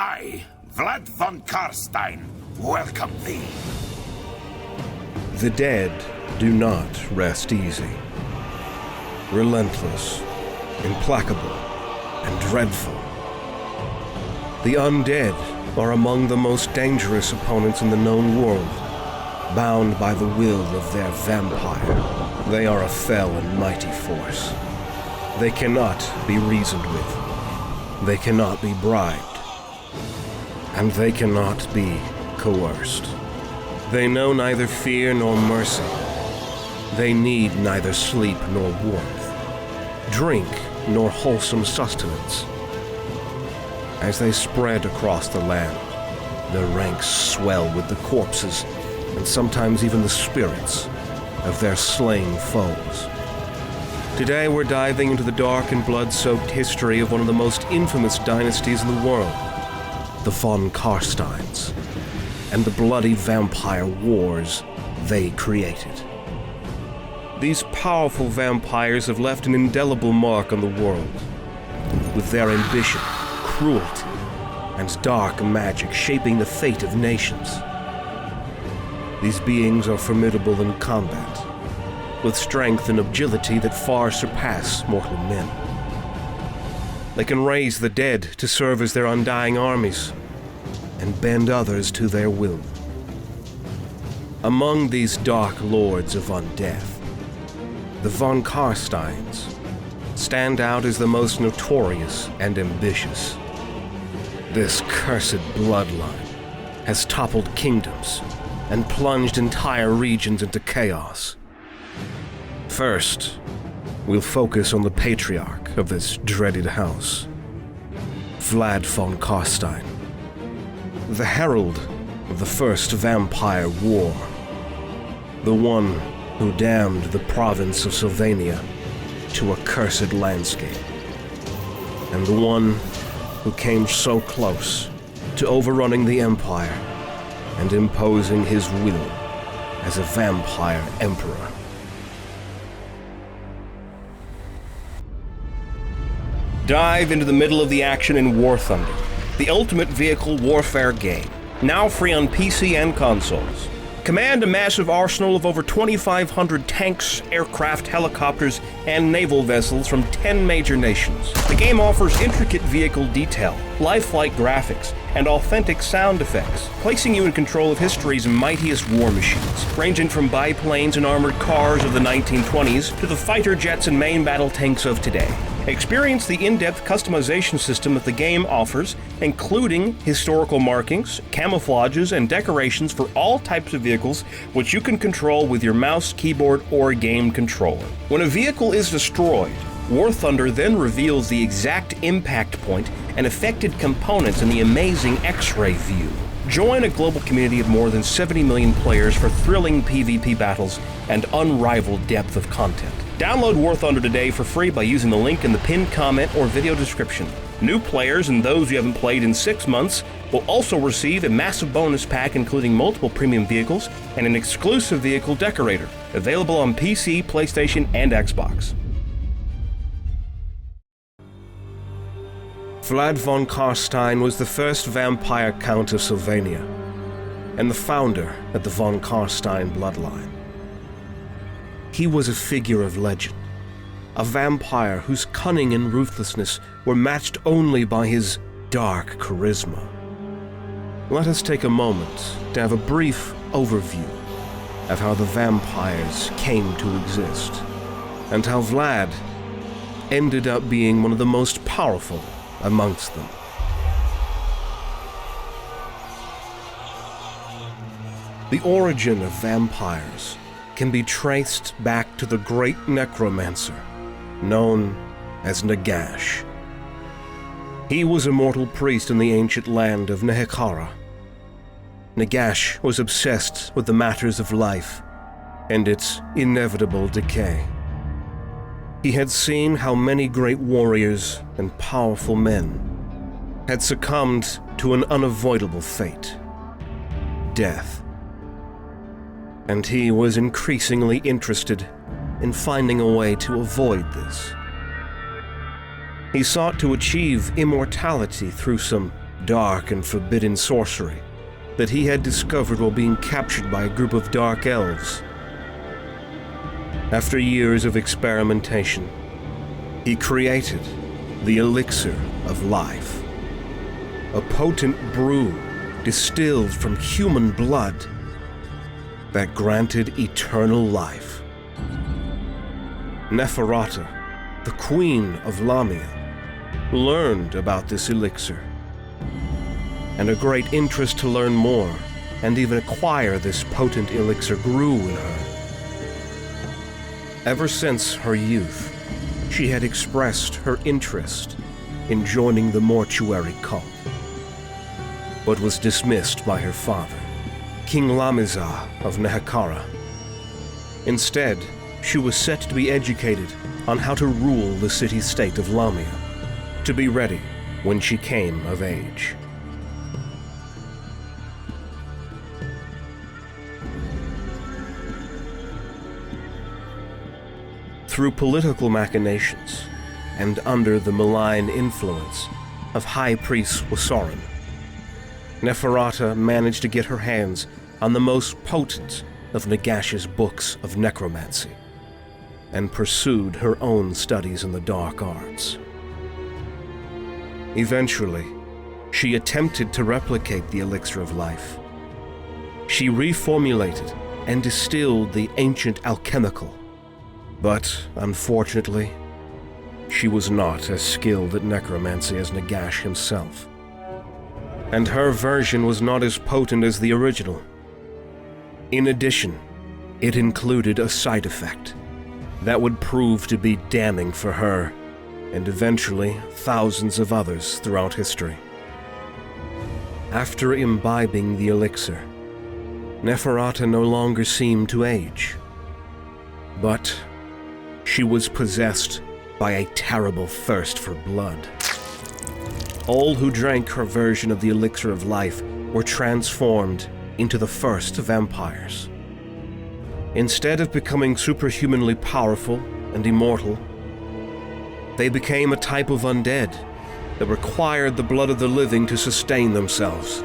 I, Vlad von Carstein, welcome thee. The dead do not rest easy. Relentless, implacable, and dreadful. The undead are among the most dangerous opponents in the known world, bound by the will of their vampire. They are a fell and mighty force. They cannot be reasoned with. They cannot be bribed. And they cannot be coerced. They know neither fear nor mercy. They need neither sleep nor warmth, drink nor wholesome sustenance. As they spread across the land, their ranks swell with the corpses and sometimes even the spirits of their slain foes. Today we're diving into the dark and blood-soaked history of one of the most infamous dynasties in the world, the Von Carsteins, and the bloody vampire wars they created. These powerful vampires have left an indelible mark on the world, with their ambition, cruelty, and dark magic shaping the fate of nations. These beings are formidable in combat, with strength and agility that far surpass mortal men. They can raise the dead to serve as their undying armies, and bend others to their will. Among these dark lords of undeath, the Von Carsteins stand out as the most notorious and ambitious. This cursed bloodline has toppled kingdoms and plunged entire regions into chaos. First, we'll focus on the patriarch of this dreaded house, Vlad von Carstein, the herald of the First Vampire War, the one who damned the province of Sylvania to a cursed landscape, and the one who came so close to overrunning the Empire and imposing his will as a vampire emperor. Dive into the middle of the action in War Thunder, the ultimate vehicle warfare game, now free on PC and consoles. Command a massive arsenal of over 2,500 tanks, aircraft, helicopters, and naval vessels from 10 major nations. The game offers intricate vehicle detail, lifelike graphics, and authentic sound effects, placing you in control of history's mightiest war machines, ranging from biplanes and armored cars of the 1920s to the fighter jets and main battle tanks of today. Experience the in-depth customization system that the game offers, including historical markings, camouflages, and decorations for all types of vehicles, which you can control with your mouse, keyboard, or game controller. When a vehicle is destroyed, War Thunder then reveals the exact impact point and affected components in the amazing X-ray view. Join a global community of more than 70 million players for thrilling PvP battles and unrivaled depth of content. Download War Thunder today for free by using the link in the pinned comment or video description. New players and those who haven't played in 6 months will also receive a massive bonus pack including multiple premium vehicles and an exclusive vehicle decorator, available on PC, PlayStation, and Xbox. Vlad von Carstein was the first vampire count of Sylvania, and the founder of the von Carstein bloodline. He was a figure of legend, a vampire whose cunning and ruthlessness were matched only by his dark charisma. Let us take a moment to have a brief overview of how the vampires came to exist, and how Vlad ended up being one of the most powerful amongst them. The origin of vampires can be traced back to the great necromancer known as Nagash. He was a mortal priest in the ancient land of Nehekara. Nagash was obsessed with the matters of life and its inevitable decay. He had seen how many great warriors and powerful men had succumbed to an unavoidable fate, death. And he was increasingly interested in finding a way to avoid this. He sought to achieve immortality through some dark and forbidden sorcery that he had discovered while being captured by a group of dark elves. After years of experimentation, he created the elixir of life, a potent brew distilled from human blood that granted eternal life. Neferata, the queen of Lamia, learned about this elixir, and a great interest to learn more and even acquire this potent elixir grew in her. Ever since her youth, she had expressed her interest in joining the mortuary cult, but was dismissed by her father, King Lamizah of Nehekara. Instead, she was set to be educated on how to rule the city-state of Lamia, to be ready when she came of age. Through political machinations, and under the malign influence of High Priest Wasarin, Neferata managed to get her hands on the most potent of Nagash's books of necromancy, and pursued her own studies in the dark arts. Eventually, she attempted to replicate the elixir of life. She reformulated and distilled the ancient alchemical, but unfortunately, she was not as skilled at necromancy as Nagash himself, and her version was not as potent as the original. In addition, it included a side effect that would prove to be damning for her, and eventually thousands of others throughout history. After imbibing the elixir, Neferata no longer seemed to age, but she was possessed by a terrible thirst for blood. All who drank her version of the elixir of life were transformed into the first vampires. Instead of becoming superhumanly powerful and immortal, they became a type of undead that required the blood of the living to sustain themselves.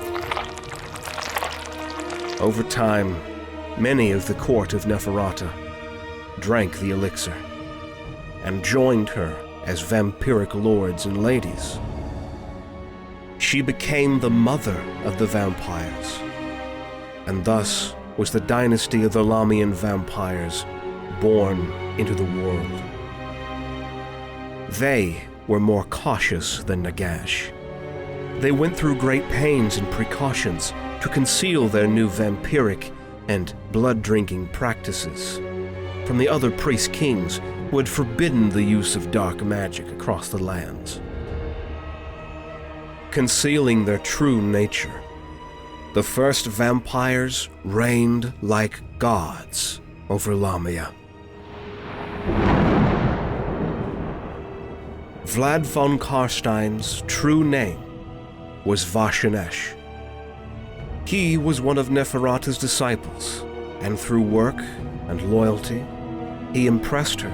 Over time, many of the court of Neferata drank the elixir and joined her as vampiric lords and ladies. She became the mother of the vampires, and thus was the dynasty of the Lamian vampires born into the world. They were more cautious than Nagash. They went through great pains and precautions to conceal their new vampiric and blood-drinking practices from the other priest-kings who had forbidden the use of dark magic across the lands. Concealing their true nature, the first vampires reigned like gods over Lamia. Vlad von Carstein's true name was Vashanesh. He was one of Neferata's disciples, and through work and loyalty, he impressed her,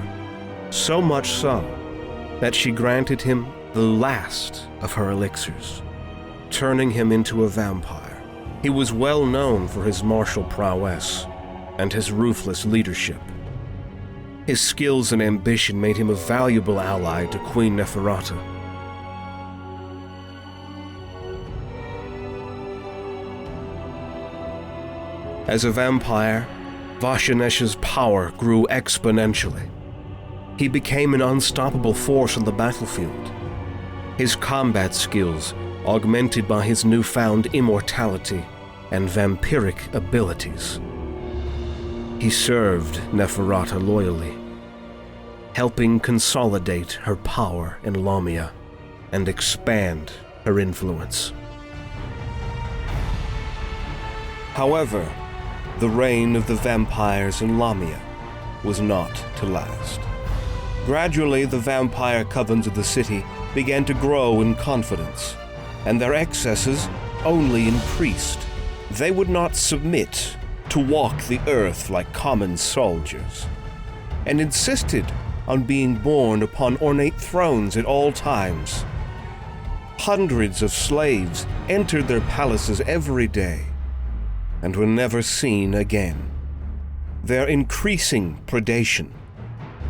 so much so that she granted him the last of her elixirs, turning him into a vampire. He was well known for his martial prowess and his ruthless leadership. His skills and ambition made him a valuable ally to Queen Neferata. As a vampire, Vashanesh's power grew exponentially. He became an unstoppable force on the battlefield. His combat skills, augmented by his newfound immortality and vampiric abilities. He served Neferata loyally, helping consolidate her power in Lamia and expand her influence. However, the reign of the vampires in Lamia was not to last. Gradually, the vampire covens of the city began to grow in confidence, and their excesses only increased. They would not submit to walk the earth like common soldiers, and insisted on being born upon ornate thrones at all times. Hundreds of slaves entered their palaces every day and were never seen again. Their increasing predation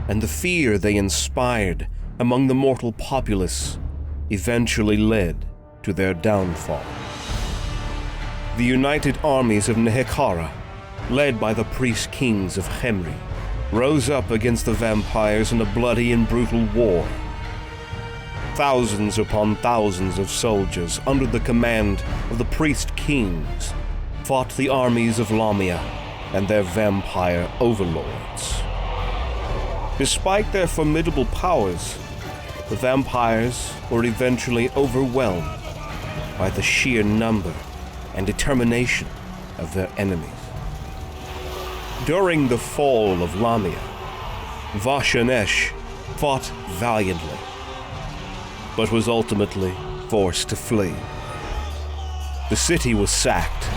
and the fear they inspired among the mortal populace eventually led to their downfall. The united armies of Nehekara, led by the priest-kings of Khemri, rose up against the vampires in a bloody and brutal war. Thousands upon thousands of soldiers under the command of the priest-kings fought the armies of Lamia and their vampire overlords. Despite their formidable powers, the vampires were eventually overwhelmed by the sheer number and determination of their enemies. During the fall of Lamia, Vashanesh fought valiantly, but was ultimately forced to flee. The city was sacked,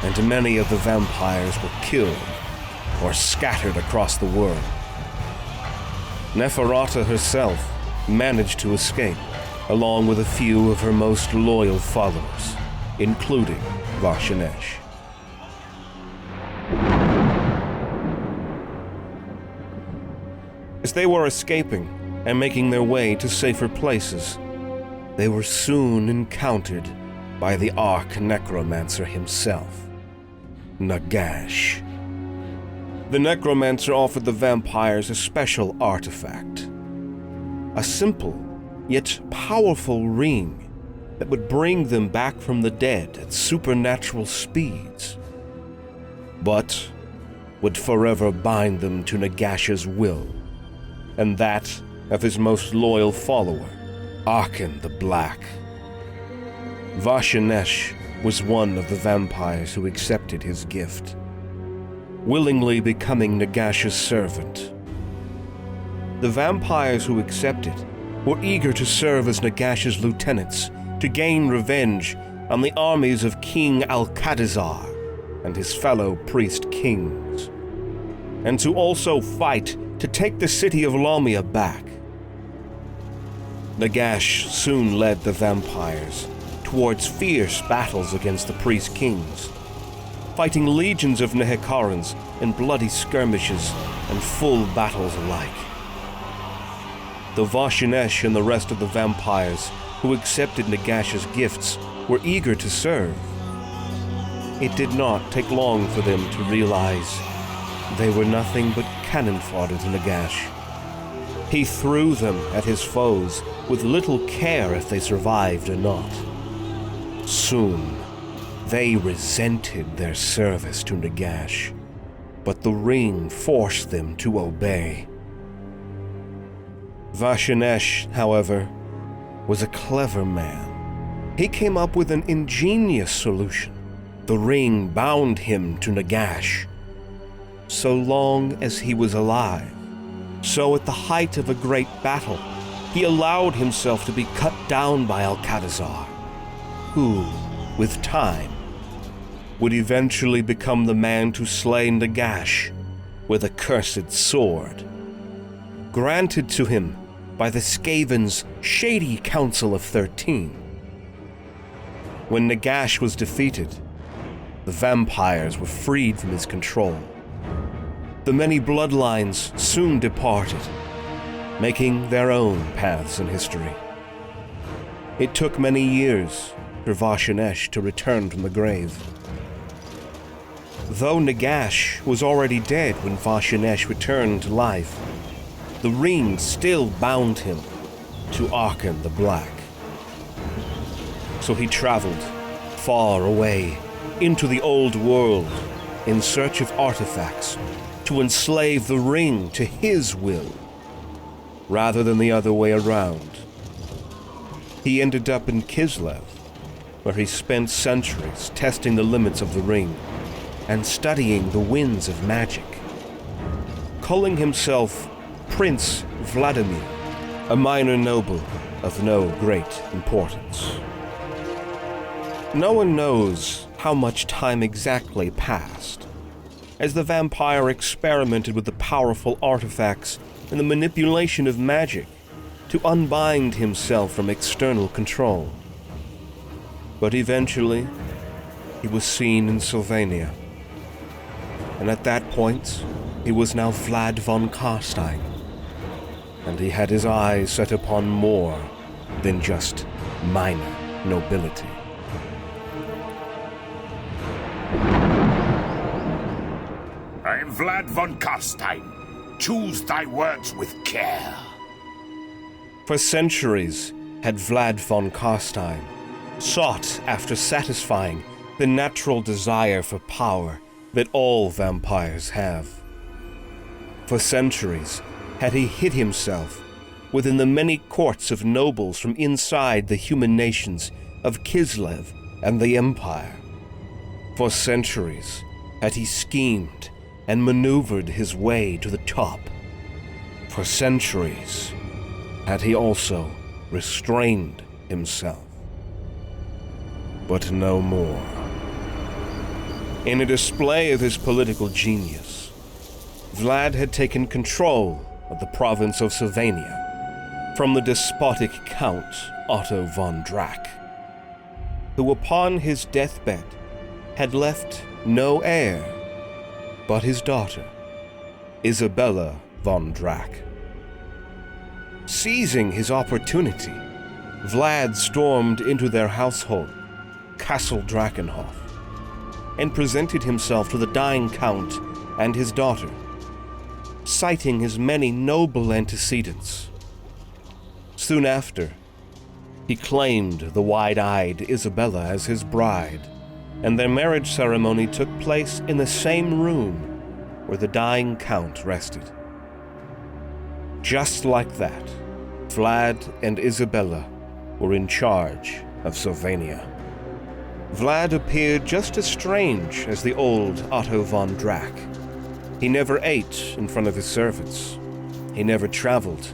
and many of the vampires were killed or scattered across the world. Neferata herself managed to escape, along with a few of her most loyal followers, including Vashanesh. As they were escaping and making their way to safer places, they were soon encountered by the Arch-Necromancer himself, Nagash. The Necromancer offered the vampires a special artifact, a simple yet powerful ring that would bring them back from the dead at supernatural speeds, but would forever bind them to Nagash's will, and that of his most loyal follower, Arkan the Black. Vashanesh was one of the vampires who accepted his gift, willingly becoming Nagash's servant. The vampires who accepted were eager to serve as Nagash's lieutenants to gain revenge on the armies of King Alcatazar and his fellow priest-kings, and to also fight to take the city of Lamia back. Nagash soon led the vampires towards fierce battles against the priest-kings, fighting legions of Nehekarans in bloody skirmishes and full battles alike. Though Vashanesh and the rest of the vampires who accepted Nagash's gifts were eager to serve, it did not take long for them to realize they were nothing but cannon fodder to Nagash. He threw them at his foes with little care if they survived or not. Soon, they resented their service to Nagash, but the ring forced them to obey. Vashanesh, however, was a clever man. He came up with an ingenious solution. The ring bound him to Nagash. So long as he was alive, so at the height of a great battle, he allowed himself to be cut down by Alcatazar, who, with time, would eventually become the man to slay Nagash with a cursed sword, granted to him by the Skaven's shady Council of 13. When Nagash was defeated, the vampires were freed from his control. The many bloodlines soon departed, making their own paths in history. It took many years for Vashanesh to return from the grave. Though Nagash was already dead when Vashanesh returned to life, the ring still bound him to Arkan the Black. So he traveled far away into the old world in search of artifacts to enslave the ring to his will, rather than the other way around. He ended up in Kislev, where he spent centuries testing the limits of the ring and studying the winds of magic. Calling himself Prince Vladimir, a minor noble of no great importance. No one knows how much time exactly passed, as the vampire experimented with the powerful artifacts and the manipulation of magic to unbind himself from external control. But eventually, he was seen in Sylvania. And at that point, he was now Vlad von Carstein. And he had his eyes set upon more than just minor nobility. I am Vlad von Carstein. Choose thy words with care. For centuries had Vlad von Carstein sought after satisfying the natural desire for power that all vampires have. For centuries had he hid himself within the many courts of nobles from inside the human nations of Kislev and the Empire. For centuries had he schemed and maneuvered his way to the top. For centuries had he also restrained himself. But no more. In a display of his political genius, Vlad had taken control of the province of Sylvania from the despotic Count Otto von Drac, who upon his deathbed had left no heir but his daughter, Isabella von Drac. Seizing his opportunity, Vlad stormed into their household, Castle Drakenhof, and presented himself to the dying Count and his daughter, citing his many noble antecedents. Soon after, he claimed the wide-eyed Isabella as his bride, and their marriage ceremony took place in the same room where the dying Count rested. Just like that, Vlad and Isabella were in charge of Sylvania. Vlad appeared just as strange as the old Otto von Drac. He never ate in front of his servants. He never traveled.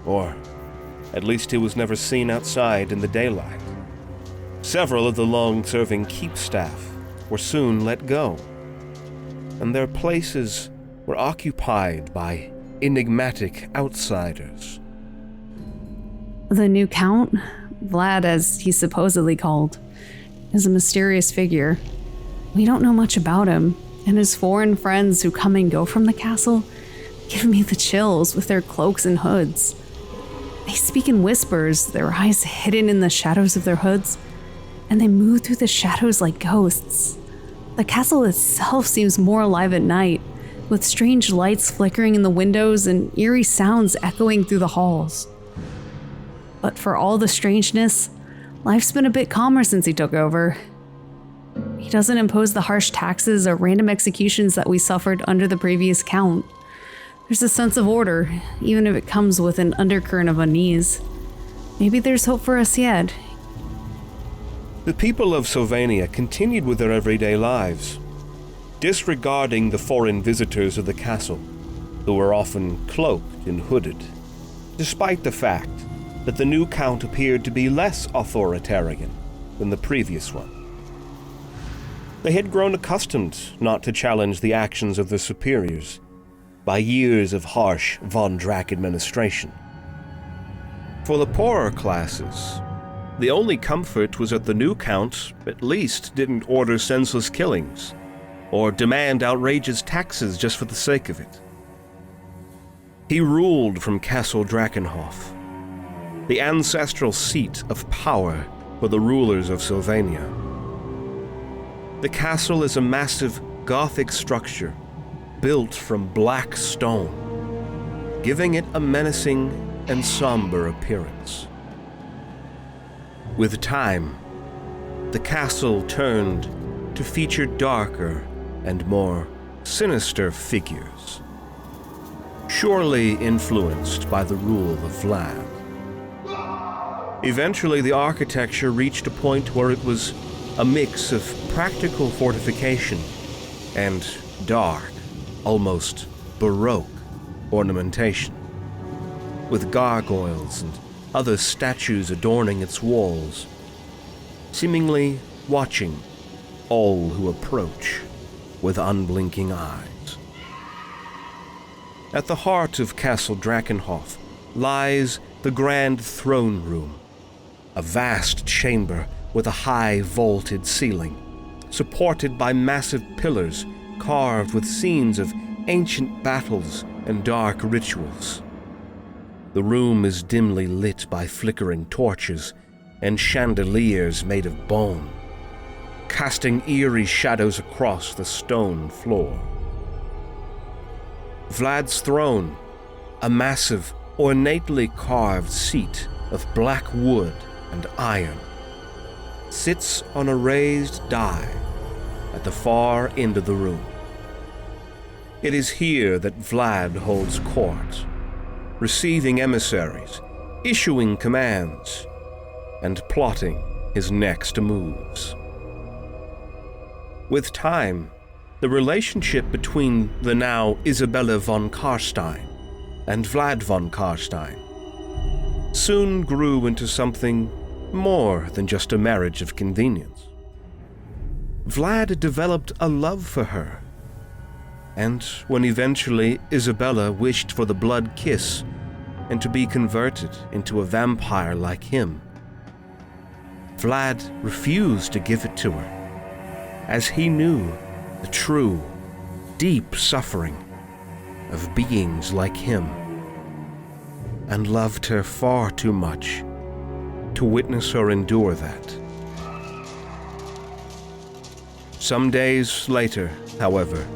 Or, at least he was never seen outside in the daylight. Several of the long-serving keep staff were soon let go, and their places were occupied by enigmatic outsiders. The new Count, Vlad as he's supposedly called, is a mysterious figure. We don't know much about him, and his foreign friends who come and go from the castle give me the chills with their cloaks and hoods. They speak in whispers, their eyes hidden in the shadows of their hoods, and they move through the shadows like ghosts. The castle itself seems more alive at night, with strange lights flickering in the windows and eerie sounds echoing through the halls. But for all the strangeness, life's been a bit calmer since he took over. He doesn't impose the harsh taxes or random executions that we suffered under the previous Count. There's a sense of order, even if it comes with an undercurrent of unease. Maybe there's hope for us yet. The people of Sylvania continued with their everyday lives, disregarding the foreign visitors of the castle, who were often cloaked and hooded, despite the fact that the new Count appeared to be less authoritarian than the previous one. They had grown accustomed not to challenge the actions of their superiors by years of harsh Von Drac administration. For the poorer classes, the only comfort was that the new Count at least didn't order senseless killings or demand outrageous taxes just for the sake of it. He ruled from Castle Drakenhof, the ancestral seat of power for the rulers of Sylvania. The castle is a massive Gothic structure built from black stone, giving it a menacing and somber appearance. With time, the castle turned to feature darker and more sinister figures, surely influenced by the rule of Vlad. Eventually, the architecture reached a point where it was a mix of practical fortification and dark, almost Baroque ornamentation, with gargoyles and other statues adorning its walls, seemingly watching all who approach with unblinking eyes. At the heart of Castle Drakenhof lies the grand throne room, a vast chamber with a high vaulted ceiling, supported by massive pillars carved with scenes of ancient battles and dark rituals. The room is dimly lit by flickering torches and chandeliers made of bone, casting eerie shadows across the stone floor. Vlad's throne, a massive, ornately carved seat of black wood and iron, sits on a raised dais at the far end of the room. It is here that Vlad holds court, receiving emissaries, issuing commands, and plotting his next moves. With time, the relationship between the now Isabella von Carstein and Vlad von Carstein soon grew into something more than just a marriage of convenience. Vlad developed a love for her, and when eventually Isabella wished for the blood kiss and to be converted into a vampire like him, Vlad refused to give it to her, as he knew the true, deep suffering of beings like him, and loved her far too much to witness her endure that. Some days later, however,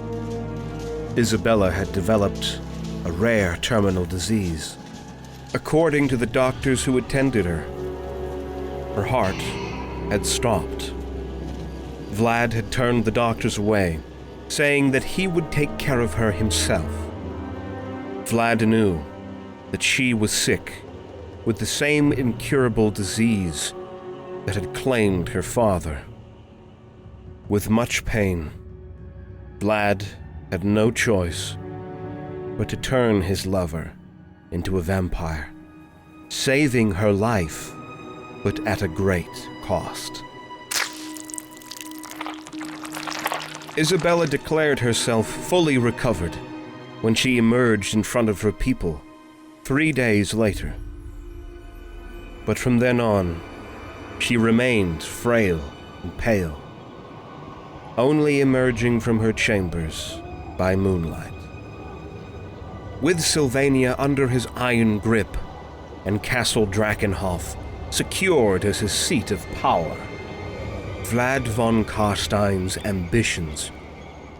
Isabella had developed a rare terminal disease. According to the doctors who attended her heart had stopped. Vlad had turned the doctors away, saying that he would take care of her himself. Vlad knew that she was sick with the same incurable disease that had claimed her father. With much pain, Vlad had no choice but to turn his lover into a vampire, saving her life, but at a great cost. Isabella declared herself fully recovered when she emerged in front of her people 3 days later. But from then on, she remained frail and pale, only emerging from her chambers by moonlight. With Sylvania under his iron grip and Castle Drakenhof secured as his seat of power, Vlad von Carstein's ambitions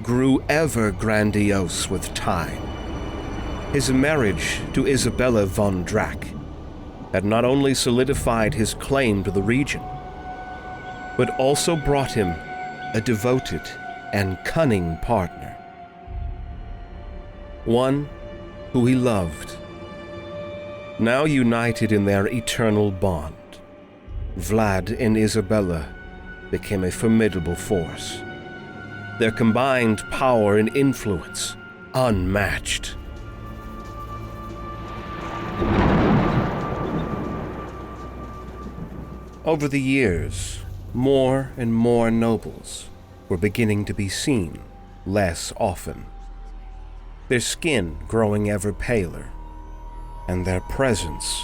grew ever grandiose with time. His marriage to Isabella von Drac had not only solidified his claim to the region, but also brought him a devoted and cunning partner. One who he loved. Now united in their eternal bond, Vlad and Isabella became a formidable force, their combined power and influence unmatched. Over the years, more and more nobles were beginning to be seen less often, their skin growing ever paler, and their presence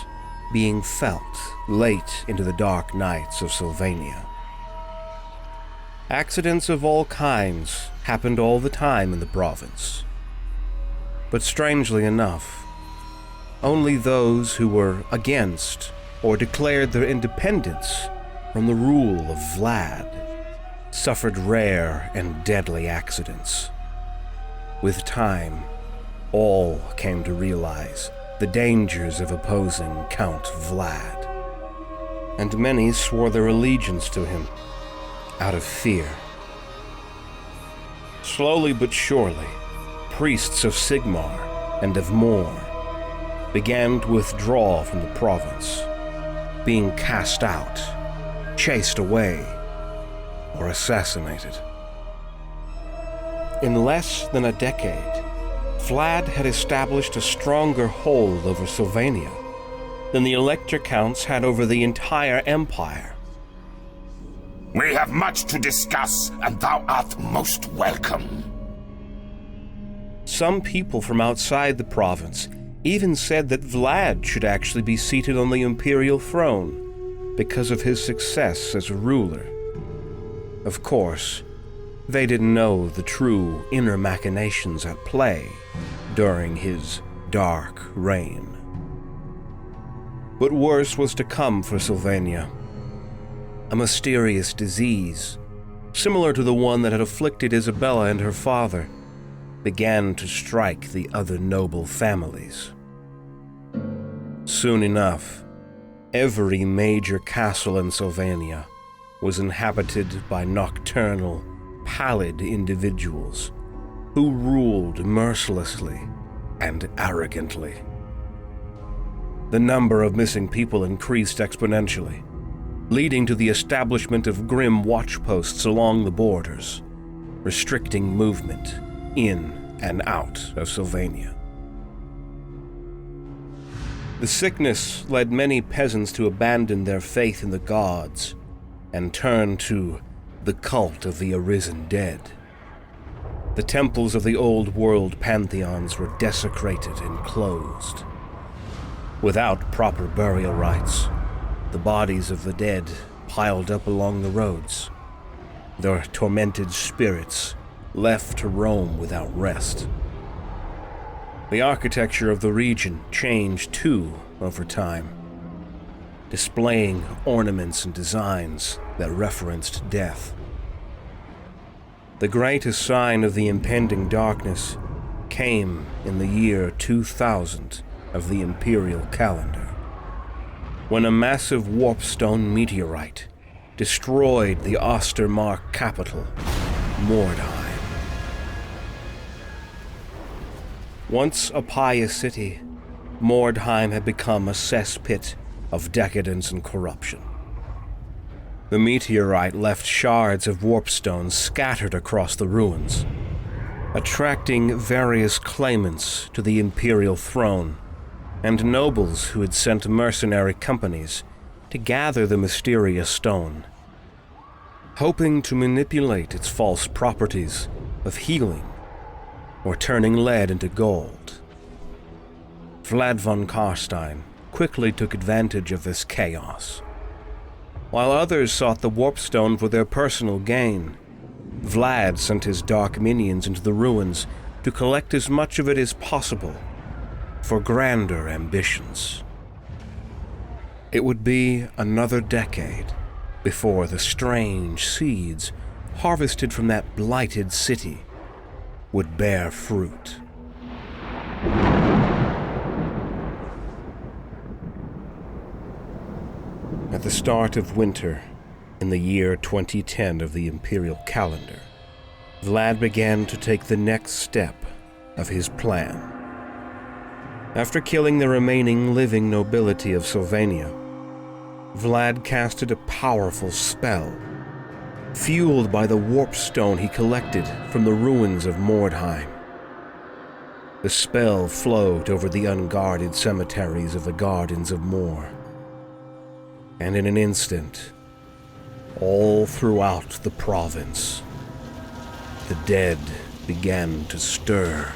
being felt late into the dark nights of Sylvania. Accidents of all kinds happened all the time in the province. But strangely enough, only those who were against or declared their independence from the rule of Vlad suffered rare and deadly accidents. With time, all came to realize the dangers of opposing Count Vlad, and many swore their allegiance to him out of fear. Slowly but surely, priests of Sigmar and of Mor began to withdraw from the province, being cast out, chased away, or assassinated. In less than a decade, Vlad had established a stronger hold over Sylvania than the Elector Counts had over the entire empire. We have much to discuss, and thou art most welcome. Some people from outside the province even said that Vlad should actually be seated on the imperial throne because of his success as a ruler. Of course, they didn't know the true inner machinations at play during his dark reign. But worse was to come for Sylvania. A mysterious disease, similar to the one that had afflicted Isabella and her father, began to strike the other noble families. Soon enough, every major castle in Sylvania was inhabited by nocturnal, pallid individuals who ruled mercilessly and arrogantly. The number of missing people increased exponentially, leading to the establishment of grim watchposts along the borders, restricting movement in and out of Sylvania. The sickness led many peasants to abandon their faith in the gods and turn to the cult of the arisen dead. The temples of the old world pantheons were desecrated and closed. Without proper burial rites, the bodies of the dead piled up along the roads, their tormented spirits left to roam without rest. The architecture of the region changed too over time, displaying ornaments and designs that referenced death. The greatest sign of the impending darkness came in the year 2000 of the imperial calendar, when a massive warpstone meteorite destroyed the Ostermark capital, Mordheim. Once a pious city, Mordheim had become a cesspit of decadence and corruption. The meteorite left shards of warpstones scattered across the ruins, attracting various claimants to the imperial throne and nobles who had sent mercenary companies to gather the mysterious stone, hoping to manipulate its false properties of healing or turning lead into gold. Vlad von Carstein quickly took advantage of this chaos. While others sought the warpstone for their personal gain, Vlad sent his dark minions into the ruins to collect as much of it as possible for grander ambitions. It would be another decade before the strange seeds harvested from that blighted city would bear fruit. At the start of winter, in the year 2010 of the imperial calendar, Vlad began to take the next step of his plan. After killing the remaining living nobility of Sylvania, Vlad casted a powerful spell, fueled by the warpstone he collected from the ruins of Mordheim. The spell flowed over the unguarded cemeteries of the Gardens of Mor, and in an instant, all throughout the province, the dead began to stir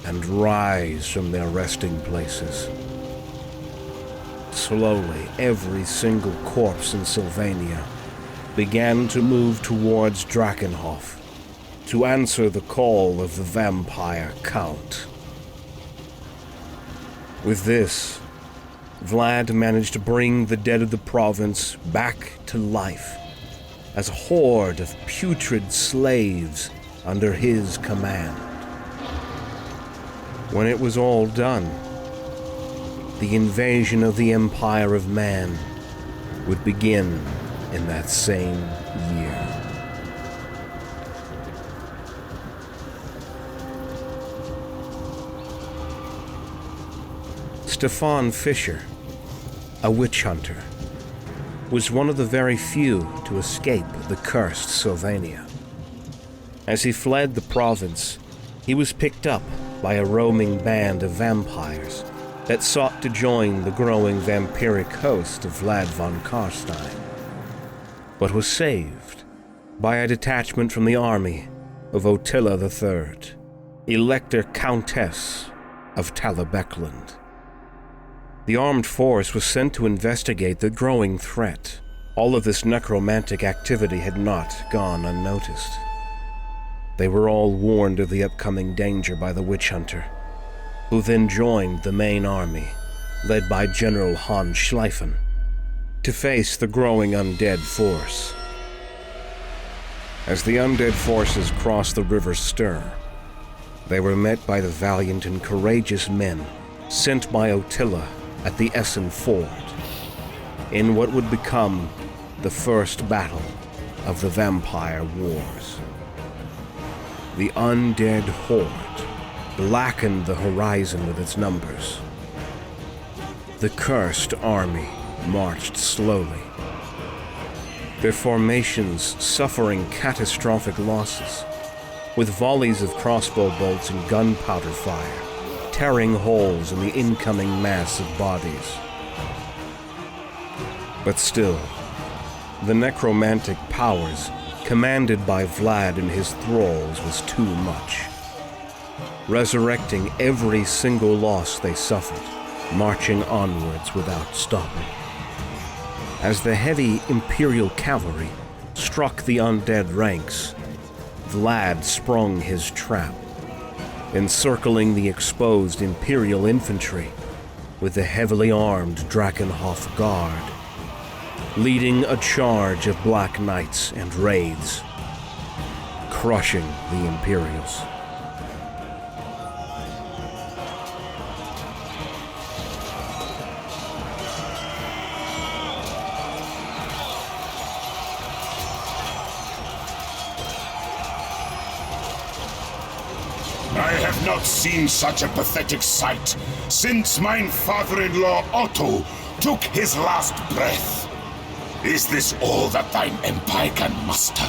and rise from their resting places. Slowly, every single corpse in Sylvania began to move towards Drakenhof to answer the call of the vampire count. With this, Vlad managed to bring the dead of the province back to life as a horde of putrid slaves under his command. When it was all done, the invasion of the Empire of Man would begin in that same year. Stefan Fischer, a witch hunter, was one of the very few to escape the cursed Sylvania. As he fled the province, he was picked up by a roaming band of vampires that sought to join the growing vampiric host of Vlad von Carstein, but was saved by a detachment from the army of Ottila III, Elector Countess of Talabecland. The armed force was sent to investigate the growing threat. All of this necromantic activity had not gone unnoticed. They were all warned of the upcoming danger by the witch hunter, who then joined the main army, led by General Hans Schleifen, to face the growing undead force. As the undead forces crossed the River Ster, they were met by the valiant and courageous men sent by Ottila at the Essen Ford, in what would become the first battle of the Vampire Wars. The undead horde blackened the horizon with its numbers. The cursed army marched slowly, their formations suffering catastrophic losses, with volleys of crossbow bolts and gunpowder fire tearing holes in the incoming mass of bodies. But still, the necromantic powers commanded by Vlad and his thralls was too much, resurrecting every single loss they suffered, marching onwards without stopping. As the heavy Imperial cavalry struck the undead ranks, Vlad sprung his trap, encircling the exposed Imperial infantry with the heavily armed Drakenhof Guard, leading a charge of Black Knights and Wraiths, crushing the Imperials. I have not seen such a pathetic sight since mine father-in-law Otto took his last breath. Is this all that thine empire can muster?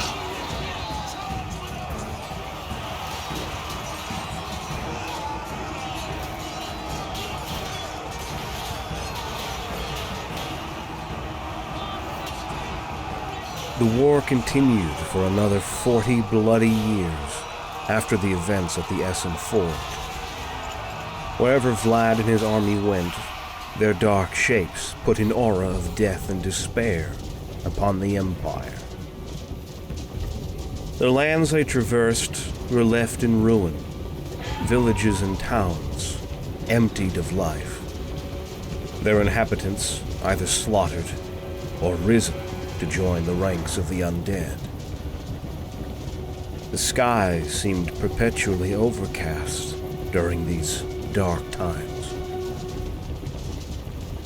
The war continued for another 40 bloody years after the events at the Essen Ford. Wherever Vlad and his army went, their dark shapes put an aura of death and despair upon the Empire. The lands they traversed were left in ruin, villages and towns emptied of life, their inhabitants either slaughtered or risen to join the ranks of the undead. The sky seemed perpetually overcast during these dark times.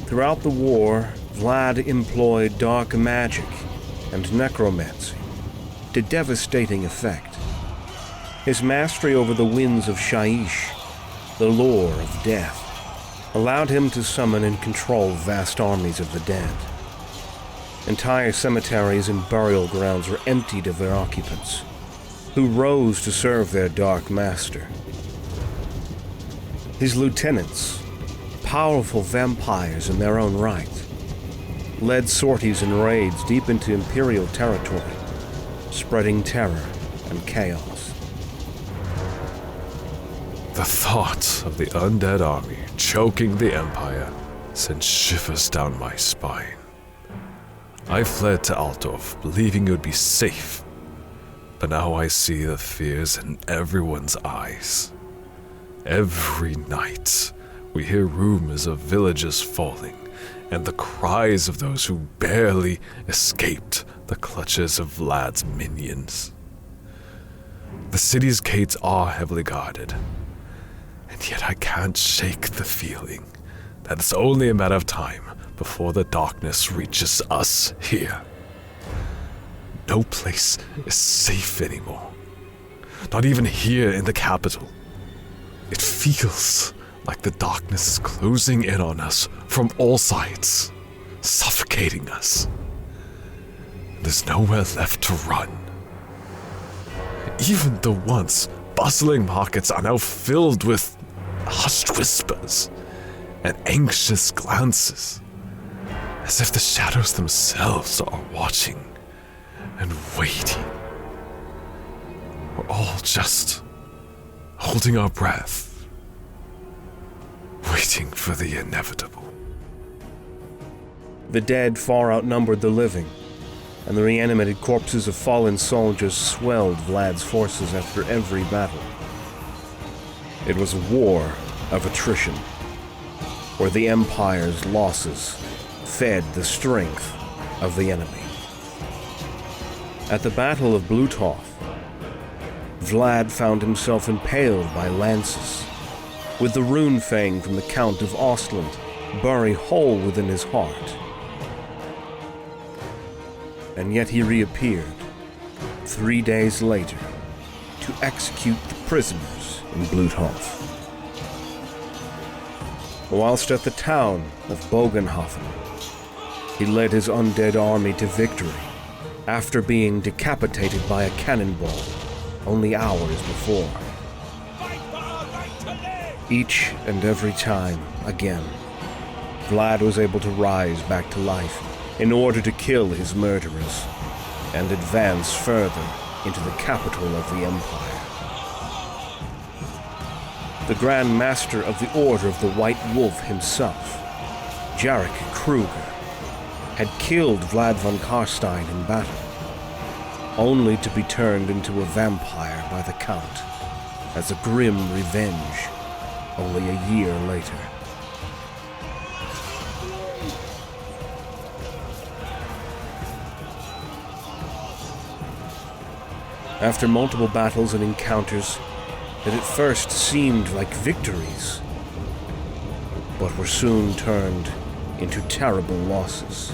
Throughout the war, Vlad employed dark magic and necromancy to devastating effect. His mastery over the winds of Shaiish, the lore of death, allowed him to summon and control vast armies of the dead. Entire cemeteries and burial grounds were emptied of their occupants, who rose to serve their dark master. His lieutenants, powerful vampires in their own right, led sorties and raids deep into Imperial territory, spreading terror and chaos. The thought of the undead army choking the Empire sent shivers down my spine. I fled to Altdorf, believing it would be safe, but now I see the fears in everyone's eyes. Every night, we hear rumors of villages falling, and the cries of those who barely escaped the clutches of Vlad's minions. The city's gates are heavily guarded, and yet I can't shake the feeling that it's only a matter of time before the darkness reaches us here. No place is safe anymore. Not even here in the capital. It feels like the darkness is closing in on us from all sides, suffocating us. There's nowhere left to run. Even the once bustling markets are now filled with hushed whispers and anxious glances, as if the shadows themselves are watching and waiting. We're all just holding our breath, waiting for the inevitable. The dead far outnumbered the living, and the reanimated corpses of fallen soldiers swelled Vlad's forces after every battle. It was a war of attrition, where the Empire's losses fed the strength of the enemy. At the Battle of Bluthof, Vlad found himself impaled by lances, with the rune fang from the Count of Ostland buried whole within his heart. And yet he reappeared 3 days later to execute the prisoners in Bluthof. Whilst at the town of Bogenhofen, he led his undead army to victory after being decapitated by a cannonball only hours before. Each and every time, again, Vlad was able to rise back to life in order to kill his murderers and advance further into the capital of the Empire. The Grand Master of the Order of the White Wolf himself, Jarek Kruger, had killed Vlad von Carstein in battle, only to be turned into a vampire by the Count as a grim revenge only a year later. After multiple battles and encounters that at first seemed like victories, but were soon turned into terrible losses,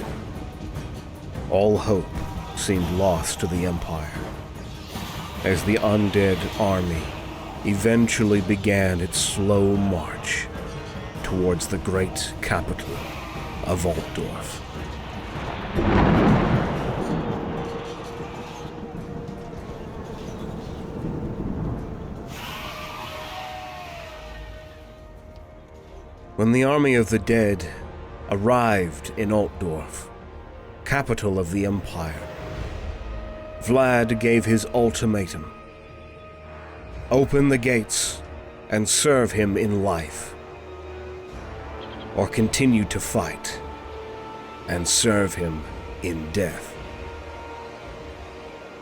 all hope seemed lost to the Empire, as the undead army eventually began its slow march towards the great capital of Altdorf. When the army of the dead arrived in Altdorf, capital of the Empire, Vlad gave his ultimatum: open the gates and serve him in life, or continue to fight and serve him in death.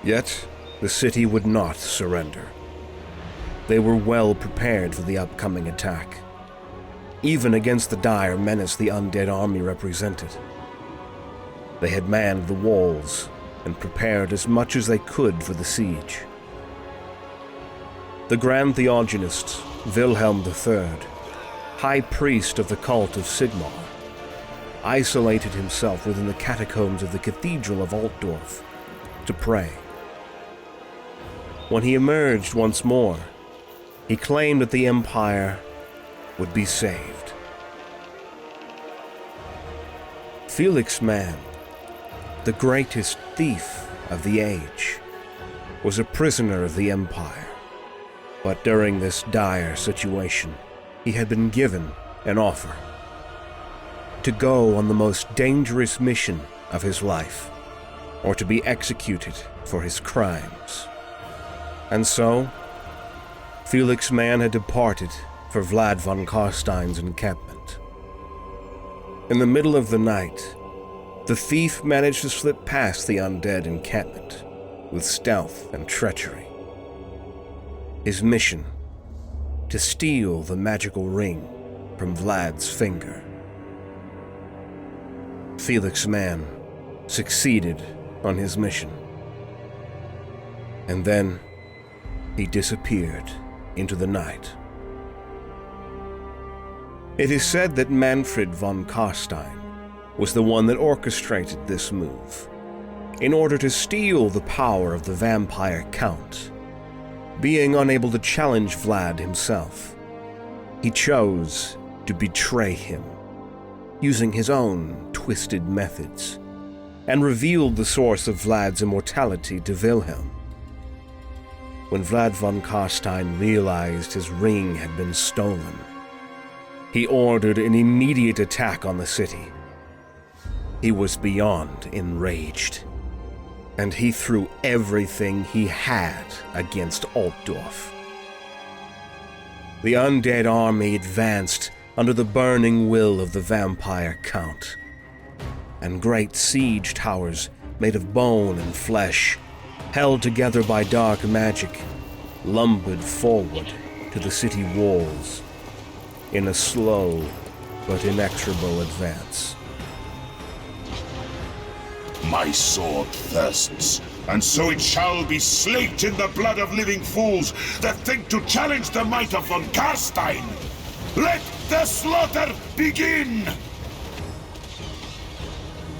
Yet, the city would not surrender. They were well prepared for the upcoming attack, even against the dire menace the undead army represented. They had manned the walls and prepared as much as they could for the siege. The Grand Theogonist, Wilhelm III, High Priest of the cult of Sigmar, isolated himself within the catacombs of the Cathedral of Altdorf to pray. When he emerged once more, he claimed that the Empire would be saved. Felix Mann, the greatest thief of the age, was a prisoner of the Empire. But during this dire situation, he had been given an offer to go on the most dangerous mission of his life, or to be executed for his crimes. And so, Felix Mann had departed for Vlad von Carstein's encampment. In the middle of the night, the thief managed to slip past the undead encampment with stealth and treachery. His mission: to steal the magical ring from Vlad's finger. Felix Mann succeeded on his mission, and then he disappeared into the night. It is said that Mannfred Von Carstein was the one that orchestrated this move, in order to steal the power of the vampire Count. Being unable to challenge Vlad himself, he chose to betray him, using his own twisted methods, and revealed the source of Vlad's immortality to Wilhelm. When Vlad von Carstein realized his ring had been stolen, he ordered an immediate attack on the city. He was beyond enraged, and he threw everything he had against Altdorf. The undead army advanced under the burning will of the vampire count. And great siege towers made of bone and flesh, held together by dark magic, lumbered forward to the city walls in a slow but inexorable advance. My sword thirsts, and so it shall be slaked in the blood of living fools that think to challenge the might of Von Carstein. Let the slaughter begin!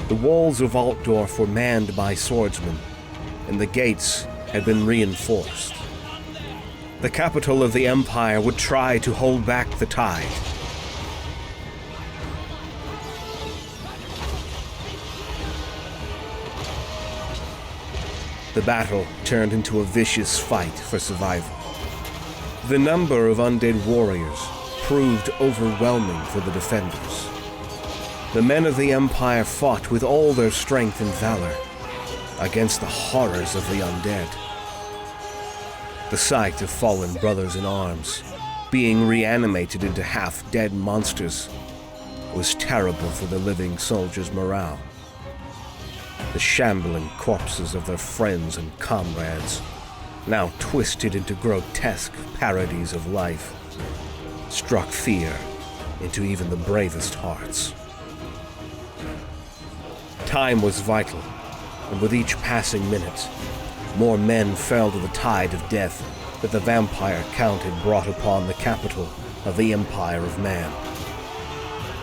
The walls of Altdorf were manned by swordsmen, and the gates had been reinforced. The capital of the Empire would try to hold back the tide. The battle turned into a vicious fight for survival. The number of undead warriors proved overwhelming for the defenders. The men of the Empire fought with all their strength and valor against the horrors of the undead. The sight of fallen brothers in arms being reanimated into half-dead monsters was terrible for the living soldiers' morale. The shambling corpses of their friends and comrades, now twisted into grotesque parodies of life, struck fear into even the bravest hearts. Time was vital, and with each passing minute, more men fell to the tide of death that the vampire count had brought upon the capital of the Empire of Man.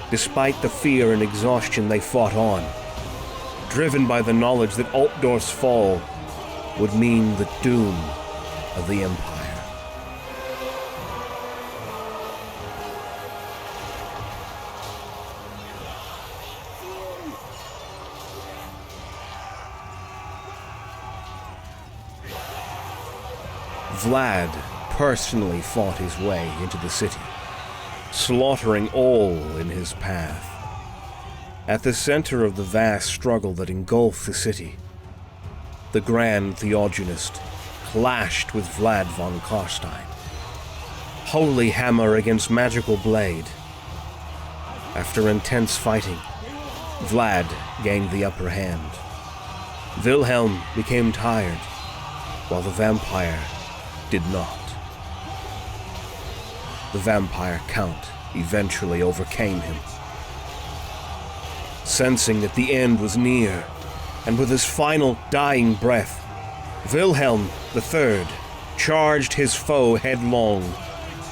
Despite the fear and exhaustion, they fought on, driven by the knowledge that Altdorf's fall would mean the doom of the Empire. Vlad personally fought his way into the city, slaughtering all in his path. At the center of the vast struggle that engulfed the city, the Grand Theogenist clashed with Vlad Von Carstein. Holy hammer against magical blade. After intense fighting, Vlad gained the upper hand. Wilhelm became tired, while the vampire did not. The vampire count eventually overcame him. Sensing that the end was near, and with his final dying breath, Wilhelm III charged his foe headlong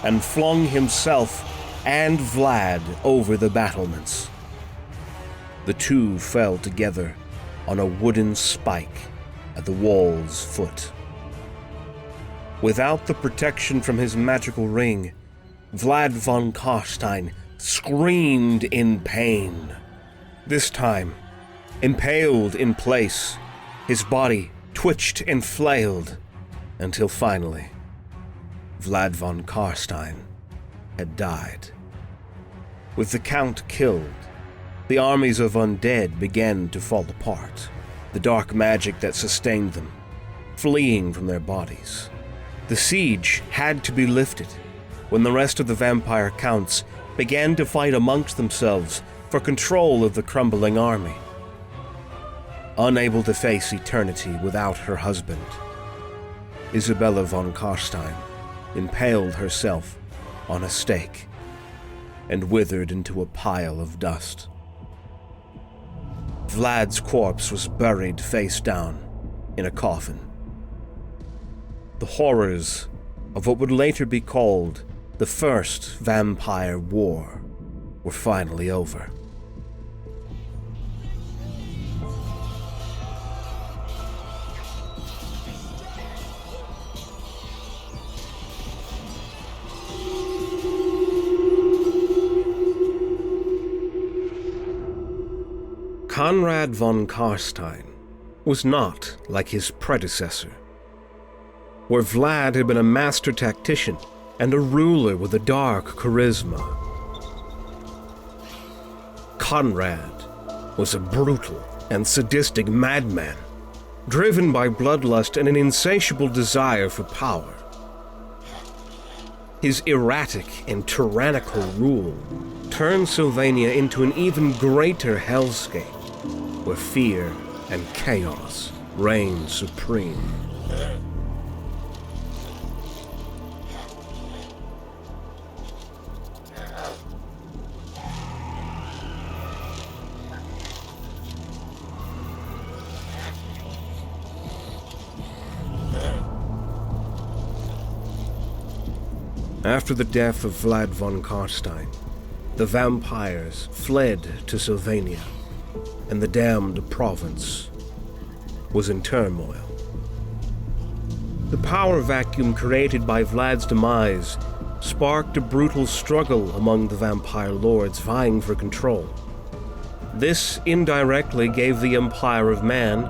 and flung himself and Vlad over the battlements. The two fell together on a wooden spike at the wall's foot. Without the protection from his magical ring, Vlad von Carstein screamed in pain. This time, impaled in place, his body twitched and flailed until finally, Vlad von Carstein had died. With the Count killed, the armies of undead began to fall apart, the dark magic that sustained them fleeing from their bodies. The siege had to be lifted when the rest of the vampire counts began to fight amongst themselves for control of the crumbling army. Unable to face eternity without her husband, Isabella von Carstein impaled herself on a stake and withered into a pile of dust. Vlad's corpse was buried face down in a coffin. The horrors of what would later be called the First Vampire War were finally over. Konrad von Carstein was not like his predecessor. Where Vlad had been a master tactician and a ruler with a dark charisma, Konrad was a brutal and sadistic madman, driven by bloodlust and an insatiable desire for power. His erratic and tyrannical rule turned Sylvania into an even greater hellscape, where fear and chaos reigned supreme. After the death of Vlad von Carstein, the vampires fled to Sylvania, and the damned province was in turmoil. The power vacuum created by Vlad's demise sparked a brutal struggle among the vampire lords vying for control. This indirectly gave the Empire of Man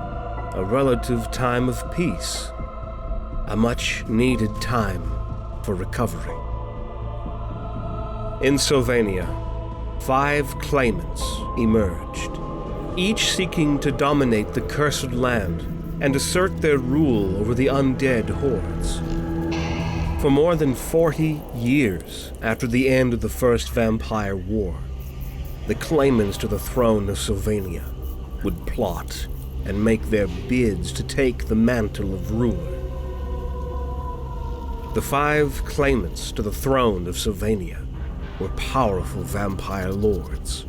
a relative time of peace, a much-needed time for recovery. In Sylvania, 5 claimants emerged, each seeking to dominate the cursed land and assert their rule over the undead hordes. For more than 40 years after the end of the First Vampire War, the claimants to the throne of Sylvania would plot and make their bids to take the mantle of ruler. The 5 claimants to the throne of Sylvania were powerful vampire lords,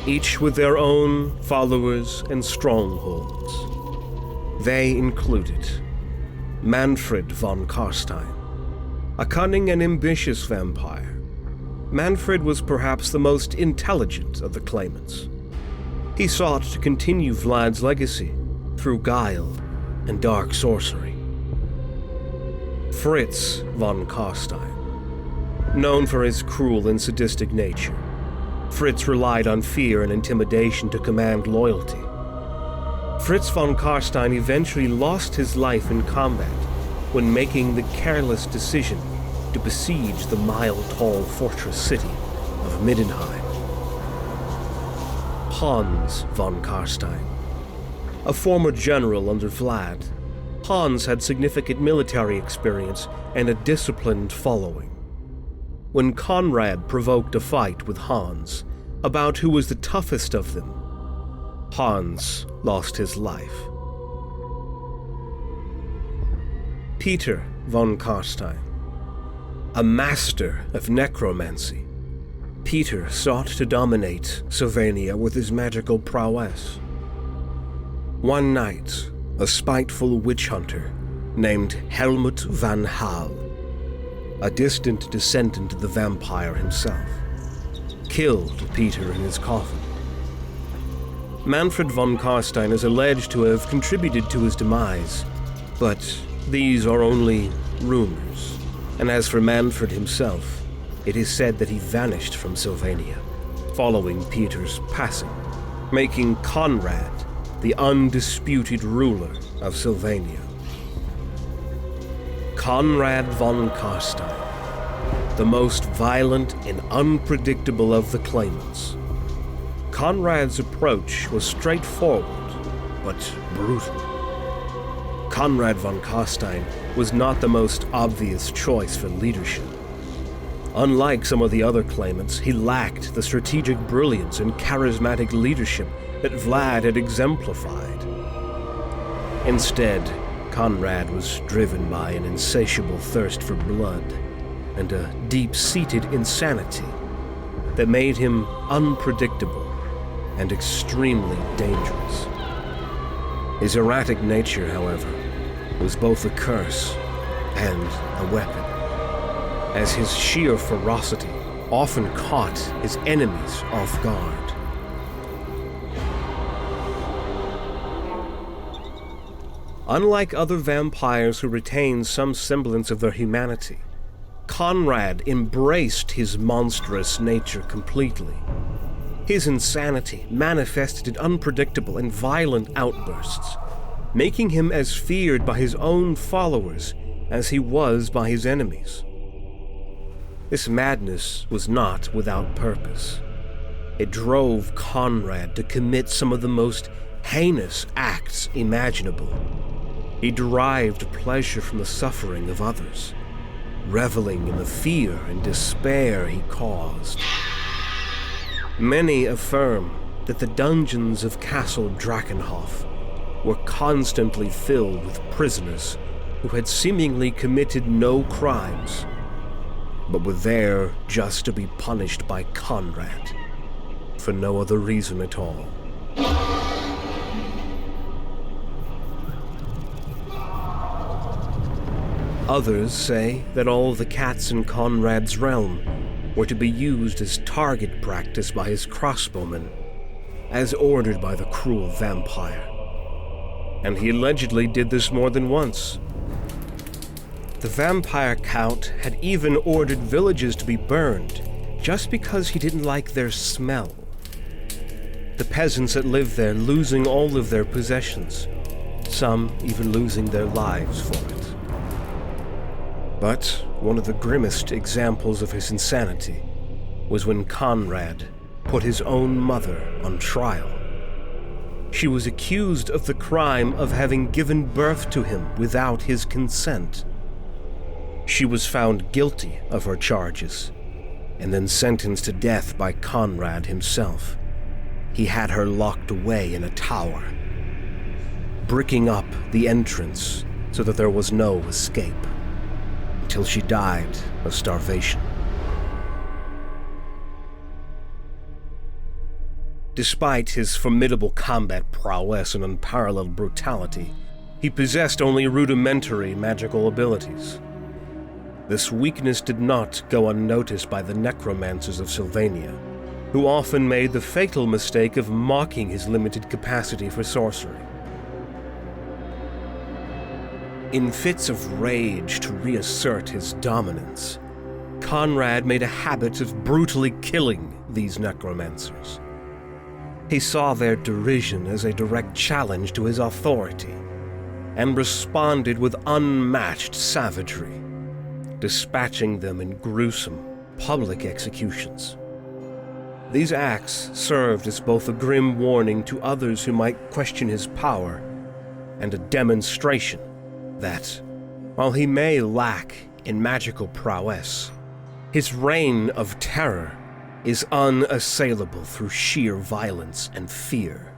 each with their own followers and strongholds. They included Mannfred Von Carstein, a cunning and ambitious vampire. Mannfred was perhaps the most intelligent of the claimants. He sought to continue Vlad's legacy through guile and dark sorcery. Fritz von Carstein, known for his cruel and sadistic nature, Fritz relied on fear and intimidation to command loyalty. Fritz von Carstein eventually lost his life in combat when making the careless decision to besiege the mile-tall fortress city of Middenheim. Hans von Carstein, a former general under Vlad, Hans had significant military experience and a disciplined following. When Konrad provoked a fight with Hans about who was the toughest of them, Hans lost his life. Peter von Carstein, a master of necromancy, Peter sought to dominate Sylvania with his magical prowess. One night, a spiteful witch hunter named Helmut van Hal, a distant descendant of the vampire himself, killed Peter in his coffin. Mannfred von Carstein is alleged to have contributed to his demise, but these are only rumors, and as for Mannfred himself, it is said that he vanished from Sylvania following Peter's passing, making Konrad the undisputed ruler of Sylvania. Konrad von Carstein, the most violent and unpredictable of the claimants. Konrad's approach was straightforward, but brutal. Konrad von Carstein was not the most obvious choice for leadership. Unlike some of the other claimants, he lacked the strategic brilliance and charismatic leadership that Vlad had exemplified. Instead, Konrad was driven by an insatiable thirst for blood and a deep-seated insanity that made him unpredictable and extremely dangerous. His erratic nature, however, was both a curse and a weapon, as his sheer ferocity often caught his enemies off guard. Unlike other vampires who retained some semblance of their humanity, Konrad embraced his monstrous nature completely. His insanity manifested in unpredictable and violent outbursts, making him as feared by his own followers as he was by his enemies. This madness was not without purpose. It drove Konrad to commit some of the most heinous acts imaginable. He derived pleasure from the suffering of others, reveling in the fear and despair he caused. Many affirm that the dungeons of Castle Drakenhof were constantly filled with prisoners who had seemingly committed no crimes, but were there just to be punished by Konrad, for no other reason at all. Others say that all the cats in Konrad's realm were to be used as target practice by his crossbowmen, as ordered by the cruel vampire. And he allegedly did this more than once. The vampire count had even ordered villages to be burned, just because he didn't like their smell. The peasants that lived there losing all of their possessions, some even losing their lives for it. But one of the grimmest examples of his insanity was when Konrad put his own mother on trial. She was accused of the crime of having given birth to him without his consent. She was found guilty of her charges, and then sentenced to death by Konrad himself. He had her locked away in a tower, bricking up the entrance so that there was no escape, until she died of starvation. Despite his formidable combat prowess and unparalleled brutality, he possessed only rudimentary magical abilities. This weakness did not go unnoticed by the necromancers of Sylvania, who often made the fatal mistake of mocking his limited capacity for sorcery. In fits of rage to reassert his dominance, Konrad made a habit of brutally killing these necromancers. He saw their derision as a direct challenge to his authority, and responded with unmatched savagery, dispatching them in gruesome public executions. These acts served as both a grim warning to others who might question his power, and a demonstration that, while he may lack in magical prowess, his reign of terror is unassailable through sheer violence and fear.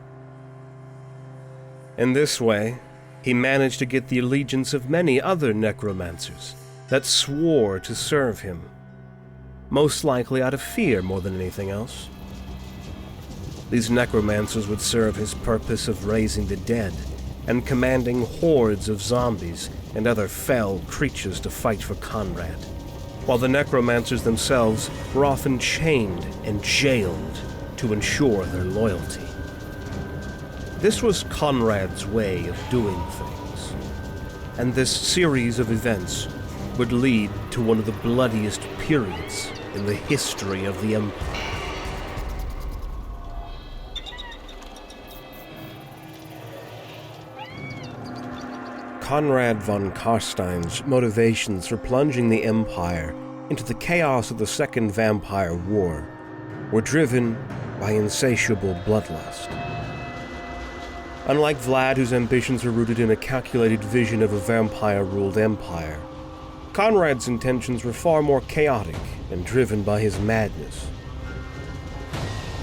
In this way, he managed to get the allegiance of many other necromancers that swore to serve him, most likely out of fear more than anything else. These necromancers would serve his purpose of raising the dead and commanding hordes of zombies and other fell creatures to fight for Konrad, while the necromancers themselves were often chained and jailed to ensure their loyalty. This was Konrad's way of doing things, and this series of events would lead to one of the bloodiest periods in the history of the Empire. Konrad von Carstein's motivations for plunging the Empire into the chaos of the Second Vampire War were driven by insatiable bloodlust. Unlike Vlad, whose ambitions were rooted in a calculated vision of a vampire-ruled empire, Konrad's intentions were far more chaotic and driven by his madness.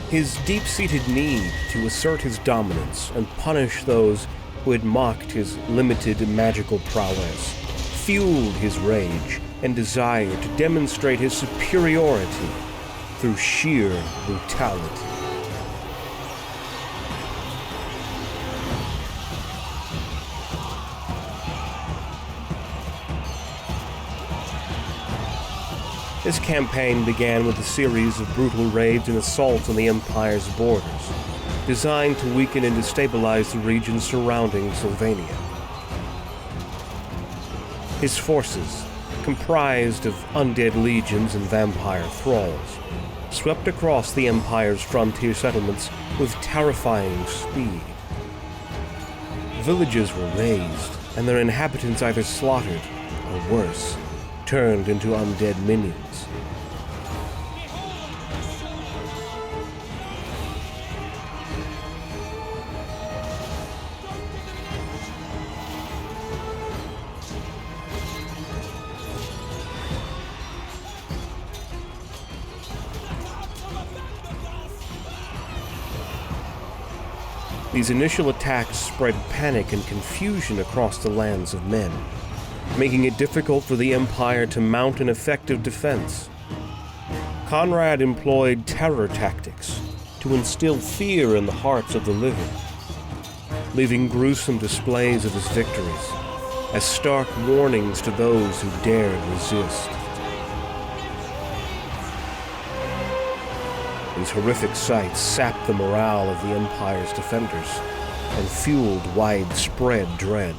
His deep-seated need to assert his dominance and punish those who had mocked his limited magical prowess fueled his rage and desire to demonstrate his superiority through sheer brutality. This campaign began with a series of brutal raids and assaults on the Empire's borders, designed to weaken and destabilize the regions surrounding Sylvania. His forces, comprised of undead legions and vampire thralls, swept across the Empire's frontier settlements with terrifying speed. Villages were razed, and their inhabitants either slaughtered, or worse, turned into undead minions. These initial attacks spread panic and confusion across the lands of men, making it difficult for the Empire to mount an effective defense. Konrad employed terror tactics to instill fear in the hearts of the living, leaving gruesome displays of his victories as stark warnings to those who dared resist. These horrific sights sapped the morale of the Empire's defenders and fueled widespread dread.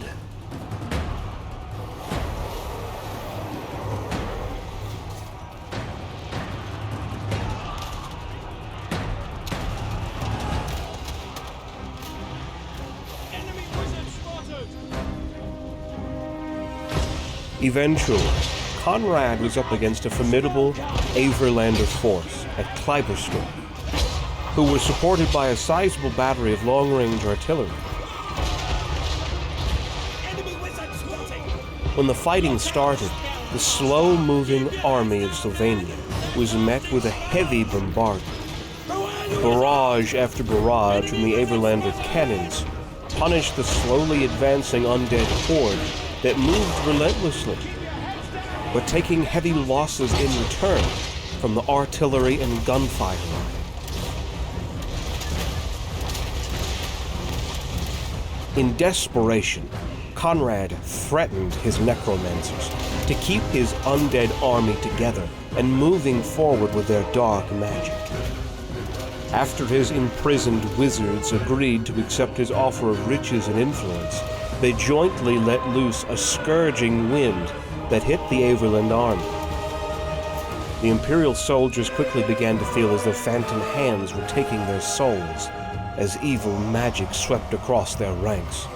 Eventually, Konrad was up against a formidable Averlander force at Kleiberstorm, who were supported by a sizable battery of long-range artillery. When the fighting started, the slow-moving army of Sylvania was met with a heavy bombardment. Barrage after barrage from the Averlander cannons punished the slowly advancing undead horde that moved relentlessly, but taking heavy losses in return from the artillery and gunfire line. In desperation, Konrad threatened his necromancers to keep his undead army together and moving forward with their dark magic. After his imprisoned wizards agreed to accept his offer of riches and influence, they jointly let loose a scourging wind that hit the Averland army. The Imperial soldiers quickly began to feel as though phantom hands were taking their souls as evil magic swept across their ranks.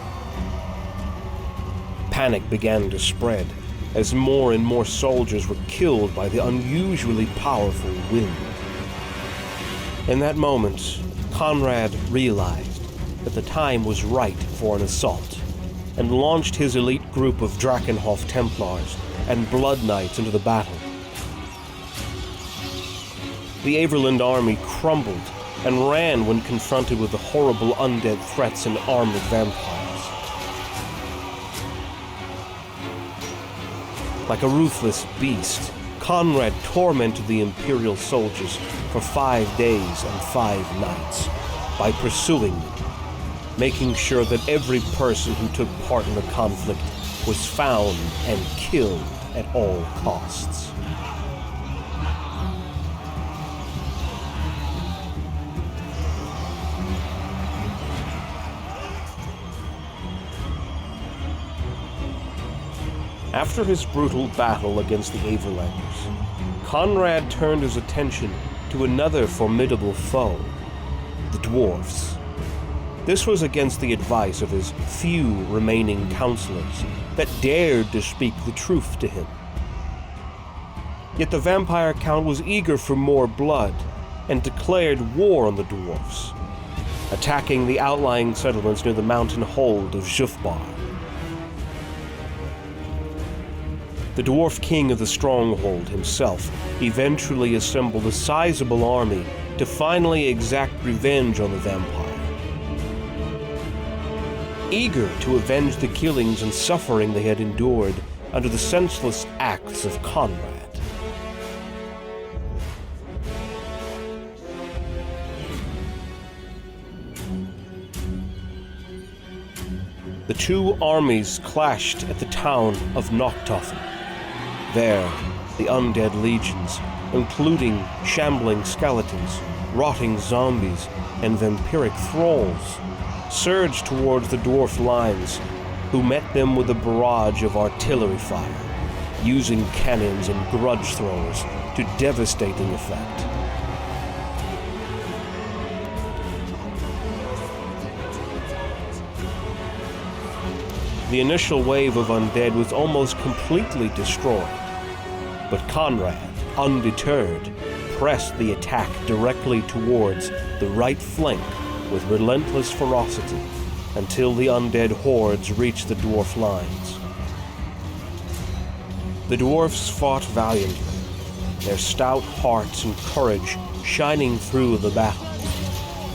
Panic began to spread as more and more soldiers were killed by the unusually powerful wind. In that moment, Konrad realized that the time was right for an assault, and launched his elite group of Drakenhof Templars and Blood Knights into the battle. The Averland army crumbled and ran when confronted with the horrible undead threats and armored vampires. Like a ruthless beast, Konrad tormented the Imperial soldiers for 5 days and 5 nights by pursuing them, making sure that every person who took part in the conflict was found and killed at all costs. After his brutal battle against the Averlanders, Konrad turned his attention to another formidable foe, the dwarfs. This was against the advice of his few remaining counselors that dared to speak the truth to him. Yet the vampire count was eager for more blood and declared war on the dwarfs, attacking the outlying settlements near the mountain hold of Zhufbar. The dwarf king of the stronghold himself eventually assembled a sizable army to finally exact revenge on the vampire. Eager to avenge the killings and suffering they had endured under the senseless acts of Konrad. The two armies clashed at the town of Noctoffen. There, the undead legions, including shambling skeletons, rotting zombies, and vampiric thralls, surged towards the dwarf lines, who met them with a barrage of artillery fire, using cannons and grudge throwers to devastating effect. The initial wave of undead was almost completely destroyed, but Konrad, undeterred, pressed the attack directly towards the right flank with relentless ferocity until the undead hordes reached the dwarf lines. The dwarfs fought valiantly, their stout hearts and courage shining through the battle.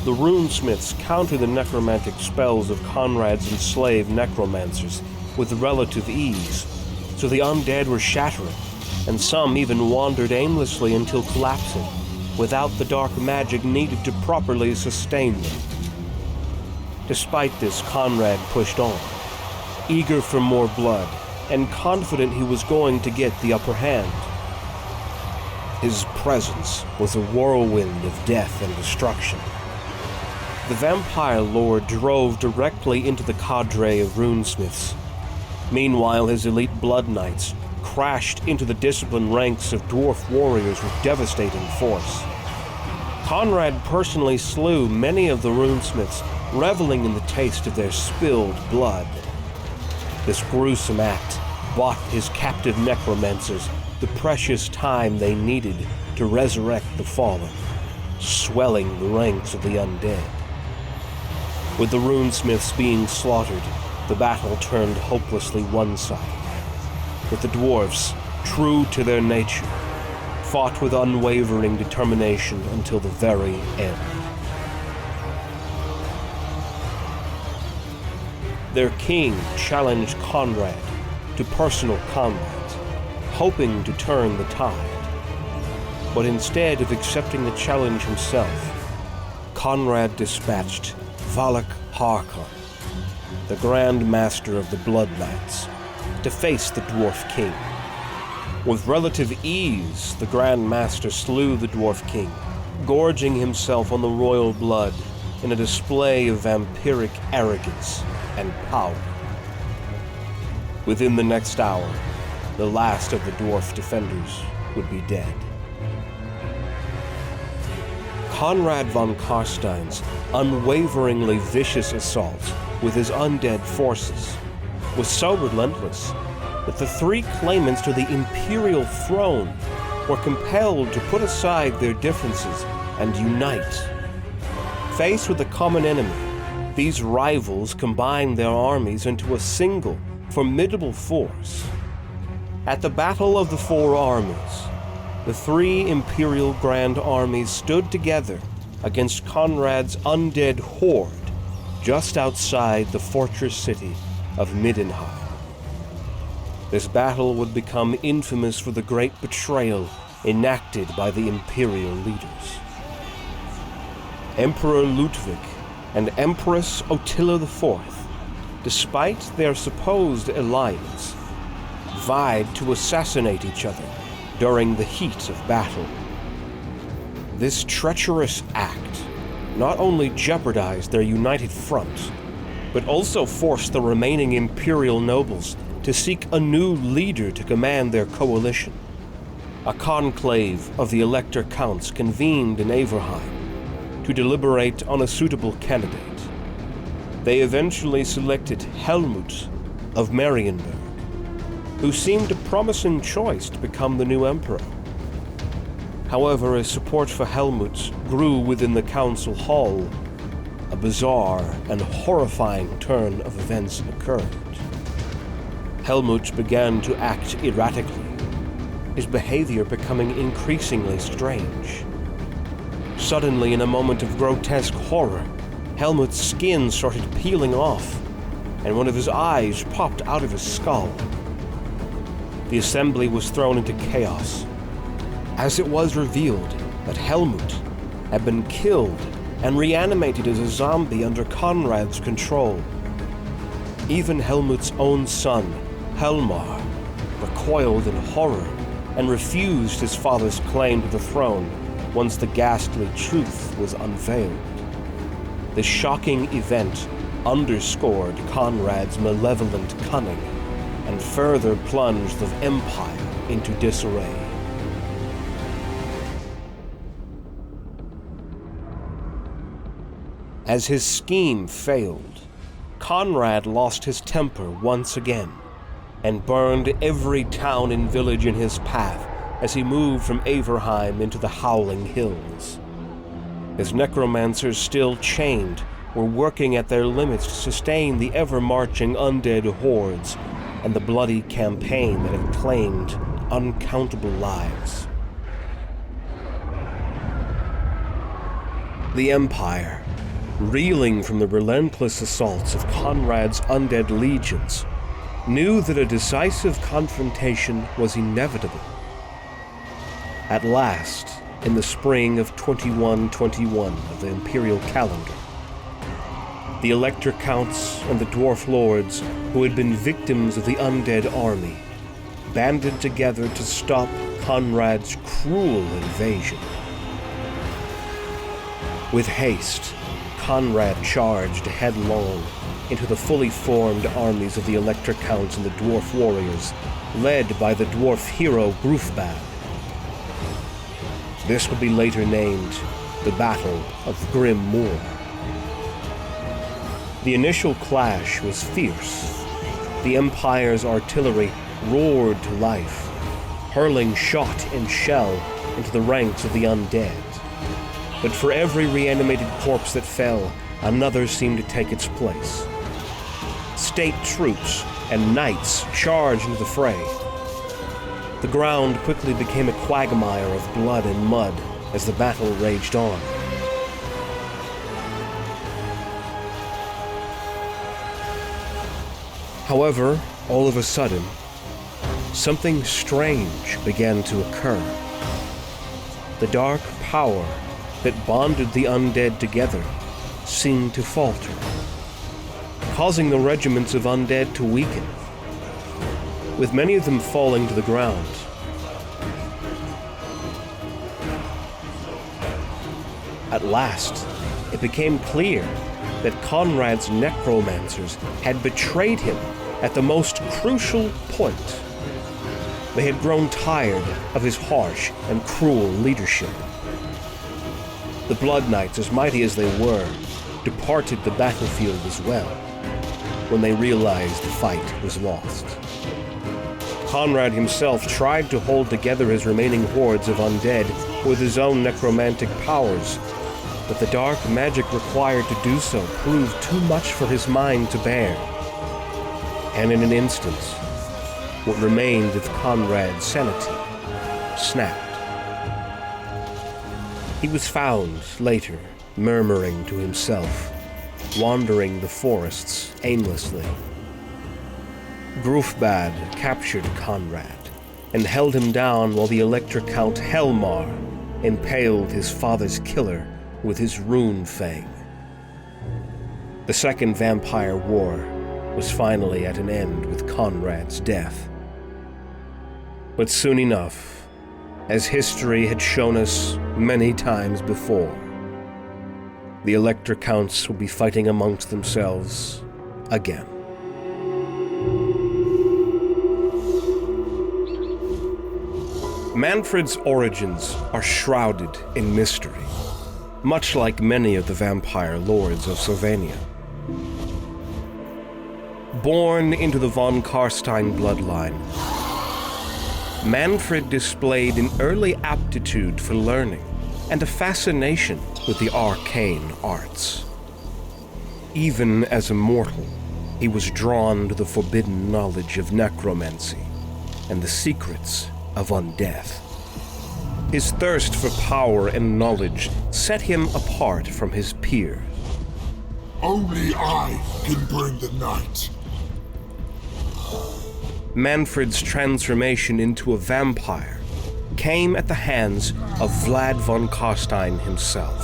The runesmiths counter the necromantic spells of Konrad's enslaved necromancers with relative ease, so the undead were shattering, and some even wandered aimlessly until collapsing, without the dark magic needed to properly sustain them. Despite this, Konrad pushed on, eager for more blood, and confident he was going to get the upper hand. His presence was a whirlwind of death and destruction. The vampire lord drove directly into the cadre of runesmiths. Meanwhile, his elite blood knights crashed into the disciplined ranks of dwarf warriors with devastating force. Konrad personally slew many of the runesmiths, reveling in the taste of their spilled blood. This gruesome act bought his captive necromancers the precious time they needed to resurrect the fallen, swelling the ranks of the undead. With the runesmiths being slaughtered, the battle turned hopelessly one-sided, with the dwarves, true to their nature, fought with unwavering determination until the very end. Their king challenged Konrad to personal combat, hoping to turn the tide. But instead of accepting the challenge himself, Konrad dispatched Valak Harkon, the Grand Master of the Blood Knights, to face the Dwarf King. With relative ease, the Grand Master slew the Dwarf King, gorging himself on the royal blood in a display of vampiric arrogance and power. Within the next hour, the last of the dwarf defenders would be dead. Konrad von Carstein's unwaveringly vicious assault with his undead forces was so relentless that the three claimants to the imperial throne were compelled to put aside their differences and unite. Faced with a common enemy, these rivals combined their armies into a single, formidable force. At the Battle of the Four Armies, the three imperial grand armies stood together against Konrad's undead horde just outside the fortress city of Middenheim. This battle would become infamous for the great betrayal enacted by the imperial leaders. Emperor Ludwig and Empress Ottila IV, despite their supposed alliance, vied to assassinate each other during the heat of battle. This treacherous act not only jeopardized their united front, but also forced the remaining imperial nobles to seek a new leader to command their coalition. A conclave of the Elector Counts convened in Averheim to deliberate on a suitable candidate. They eventually selected Helmut of Marienburg, who seemed a promising choice to become the new emperor. However, as support for Helmut grew within the council hall, a bizarre and horrifying turn of events occurred. Helmut began to act erratically, his behavior becoming increasingly strange. Suddenly, in a moment of grotesque horror, Helmut's skin started peeling off, and one of his eyes popped out of his skull. The assembly was thrown into chaos, as it was revealed that Helmut had been killed and reanimated as a zombie under Konrad's control. Even Helmut's own son, Helmar, recoiled in horror and refused his father's claim to the throne once the ghastly truth was unveiled. This shocking event underscored Konrad's malevolent cunning and further plunged the empire into disarray. As his scheme failed, Konrad lost his temper once again and burned every town and village in his path as he moved from Averheim into the Howling Hills. His necromancers, still chained, were working at their limits to sustain the ever-marching undead hordes and the bloody campaign that had claimed uncountable lives. The Empire reeling from the relentless assaults of Konrad's undead legions, knew that a decisive confrontation was inevitable. At last, in the spring of 2121 of the Imperial calendar, the Elector Counts and the Dwarf Lords, who had been victims of the undead army, banded together to stop Konrad's cruel invasion. With haste, Konrad charged headlong into the fully formed armies of the Elector Counts and the Dwarf Warriors, led by the dwarf hero Grufbad. This would be later named the Battle of Grim Moor. The initial clash was fierce. The Empire's artillery roared to life, hurling shot and shell into the ranks of the undead. But for every reanimated corpse that fell, another seemed to take its place. State troops and knights charged into the fray. The ground quickly became a quagmire of blood and mud as the battle raged on. However, all of a sudden, something strange began to occur. The dark power that bonded the undead together seemed to falter, causing the regiments of undead to weaken, with many of them falling to the ground. At last, it became clear that Konrad's necromancers had betrayed him at the most crucial point. They had grown tired of his harsh and cruel leadership. The Blood Knights, as mighty as they were, departed the battlefield as well, when they realized the fight was lost. Konrad himself tried to hold together his remaining hordes of undead with his own necromantic powers, but the dark magic required to do so proved too much for his mind to bear. And in an instant, what remained of Konrad's sanity snapped. He was found later, murmuring to himself, wandering the forests aimlessly. Grufbad captured Konrad and held him down while the Elector Count Helmar impaled his father's killer with his rune fang. The Second Vampire War was finally at an end with Konrad's death. But soon enough, as history had shown us many times before, the Elector Counts would be fighting amongst themselves again. Mannfred's origins are shrouded in mystery, much like many of the vampire lords of Sylvania. Born into the Von Carstein bloodline, Mannfred displayed an early aptitude for learning and a fascination with the arcane arts. Even as a mortal, he was drawn to the forbidden knowledge of necromancy and the secrets of undeath. His thirst for power and knowledge set him apart from his peers. Only I can bring the night. Mannfred's transformation into a vampire came at the hands of Vlad von Carstein himself,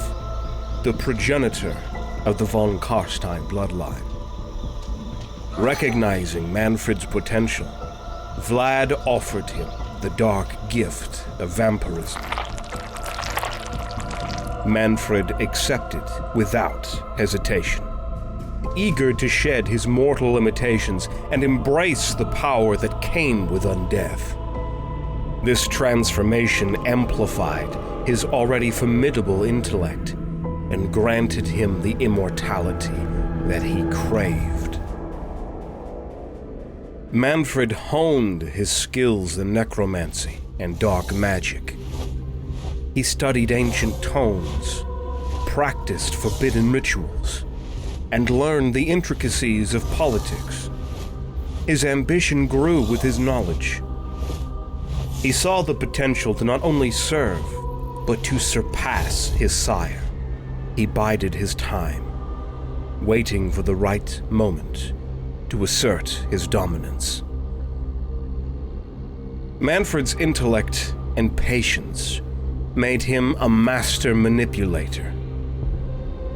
the progenitor of the von Carstein bloodline. Recognizing Mannfred's potential, Vlad offered him the dark gift of vampirism. Mannfred accepted without hesitation, eager to shed his mortal limitations and embrace the power that came with undeath. This transformation amplified his already formidable intellect and granted him the immortality that he craved. Mannfred honed his skills in necromancy and dark magic. He studied ancient tomes, practiced forbidden rituals, and learned the intricacies of politics. His ambition grew with his knowledge. He saw the potential to not only serve, but to surpass his sire. He bided his time, waiting for the right moment to assert his dominance. Mannfred's intellect and patience made him a master manipulator.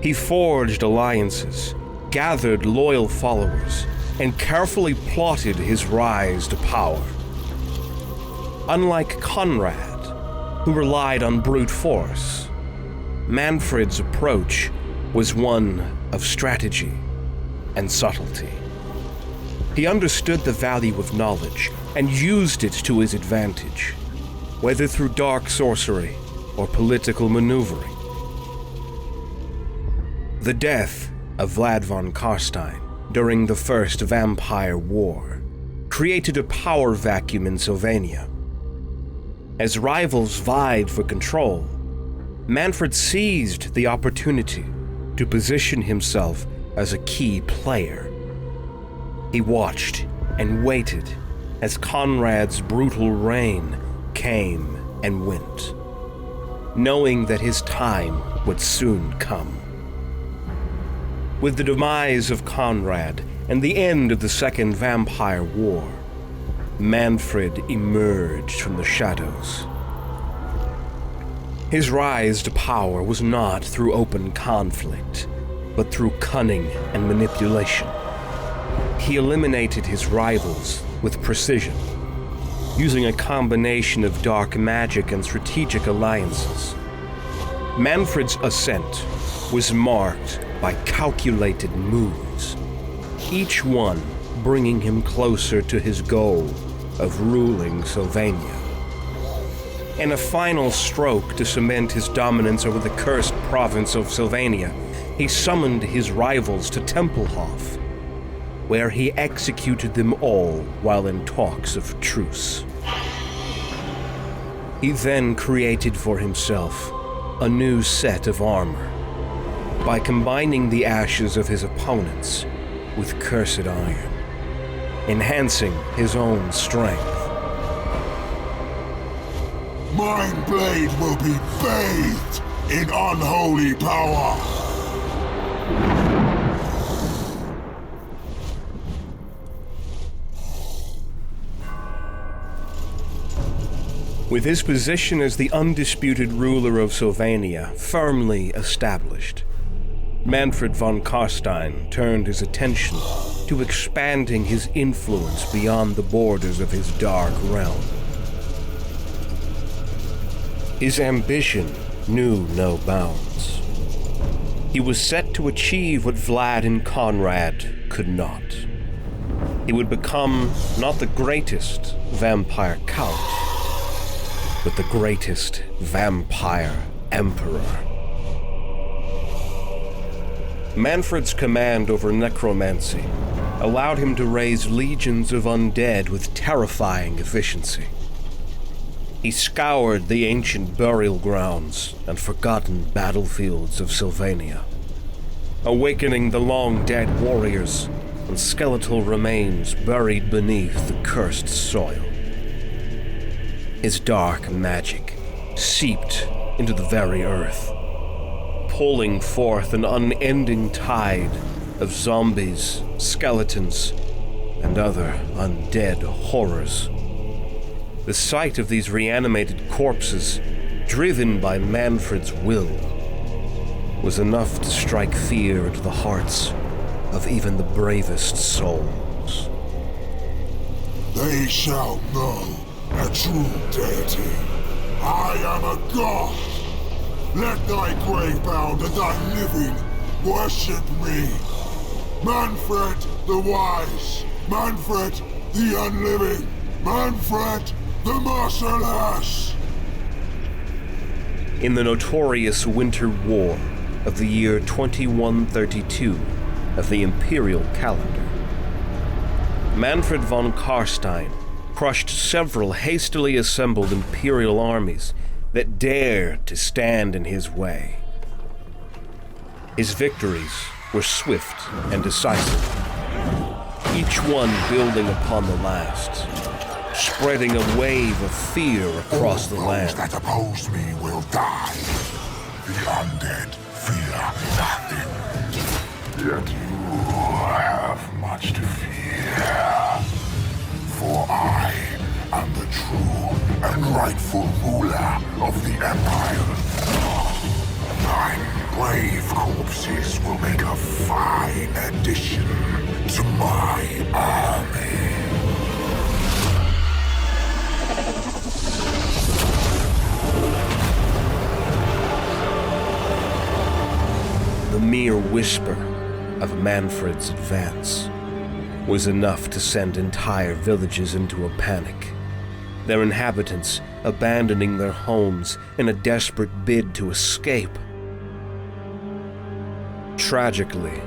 He forged alliances, gathered loyal followers, and carefully plotted his rise to power. Unlike Konrad, who relied on brute force, Mannfred's approach was one of strategy and subtlety. He understood the value of knowledge and used it to his advantage, whether through dark sorcery or political maneuvering. The death of Vlad von Carstein during the First Vampire War created a power vacuum in Sylvania. As rivals vied for control, Mannfred seized the opportunity to position himself as a key player. He watched and waited as Konrad's brutal reign came and went, knowing that his time would soon come. With the demise of Konrad and the end of the Second Vampire War, Mannfred emerged from the shadows. His rise to power was not through open conflict, but through cunning and manipulation. He eliminated his rivals with precision, using a combination of dark magic and strategic alliances. Mannfred's ascent was marked by calculated moves, each one bringing him closer to his goal of ruling Sylvania. In a final stroke to cement his dominance over the cursed province of Sylvania, he summoned his rivals to Tempelhof, where he executed them all while in talks of truce. He then created for himself a new set of armor by combining the ashes of his opponents with cursed iron, enhancing his own strength. My blade will be bathed in unholy power! With his position as the undisputed ruler of Sylvania firmly established, Mannfred von Carstein turned his attention to expanding his influence beyond the borders of his dark realm. His ambition knew no bounds. He was set to achieve what Vlad and Konrad could not. He would become not the greatest vampire count, but the greatest vampire emperor. Mannfred's command over necromancy allowed him to raise legions of undead with terrifying efficiency. He scoured the ancient burial grounds and forgotten battlefields of Sylvania, awakening the long-dead warriors and skeletal remains buried beneath the cursed soil. His dark magic seeped into the very earth, pulling forth an unending tide of zombies, skeletons, and other undead horrors. The sight of these reanimated corpses, driven by Mannfred's will, was enough to strike fear into the hearts of even the bravest souls. They shall know a true deity. I am a god. Let thy grave bound and thy living worship me. Mannfred the wise, Mannfred the unliving, Mannfred the merciless. In the notorious Winter War of the year 2132 of the Imperial calendar, Mannfred von Carstein crushed several hastily assembled Imperial armies that dared to stand in his way. His victories were swift and decisive, each one building upon the last, spreading a wave of fear across the land. Those that oppose me will die. The undead fear nothing. Yet you have much to fear. For I am the true and rightful ruler of the Empire. My brave corpses will make a fine addition to my army. The mere whisper of Mannfred's advance was enough to send entire villages into a panic, their inhabitants abandoning their homes in a desperate bid to escape. Tragically,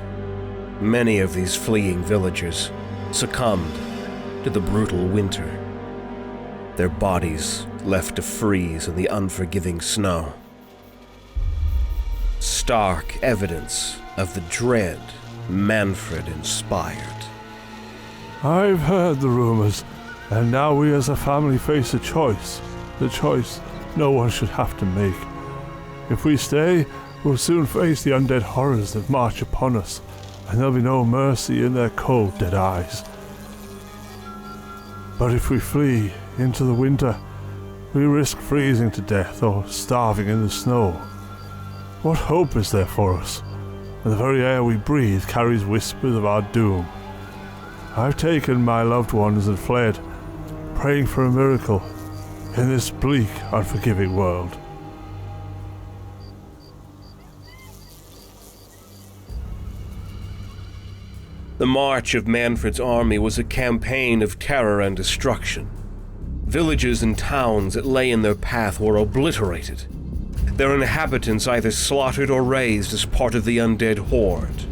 many of these fleeing villagers succumbed to the brutal winter, their bodies left to freeze in the unforgiving snow. Stark evidence of the dread Mannfred inspired. I've heard the rumors, and now we as a family face a choice. The choice no one should have to make. If we stay, we'll soon face the undead horrors that march upon us, and there'll be no mercy in their cold, dead eyes. But if we flee into the winter, we risk freezing to death or starving in the snow. What hope is there for us? And the very air we breathe carries whispers of our doom. I've taken my loved ones and fled, praying for a miracle in this bleak, unforgiving world. The march of Mannfred's army was a campaign of terror and destruction. Villages and towns that lay in their path were obliterated, their inhabitants either slaughtered or raised as part of the undead horde.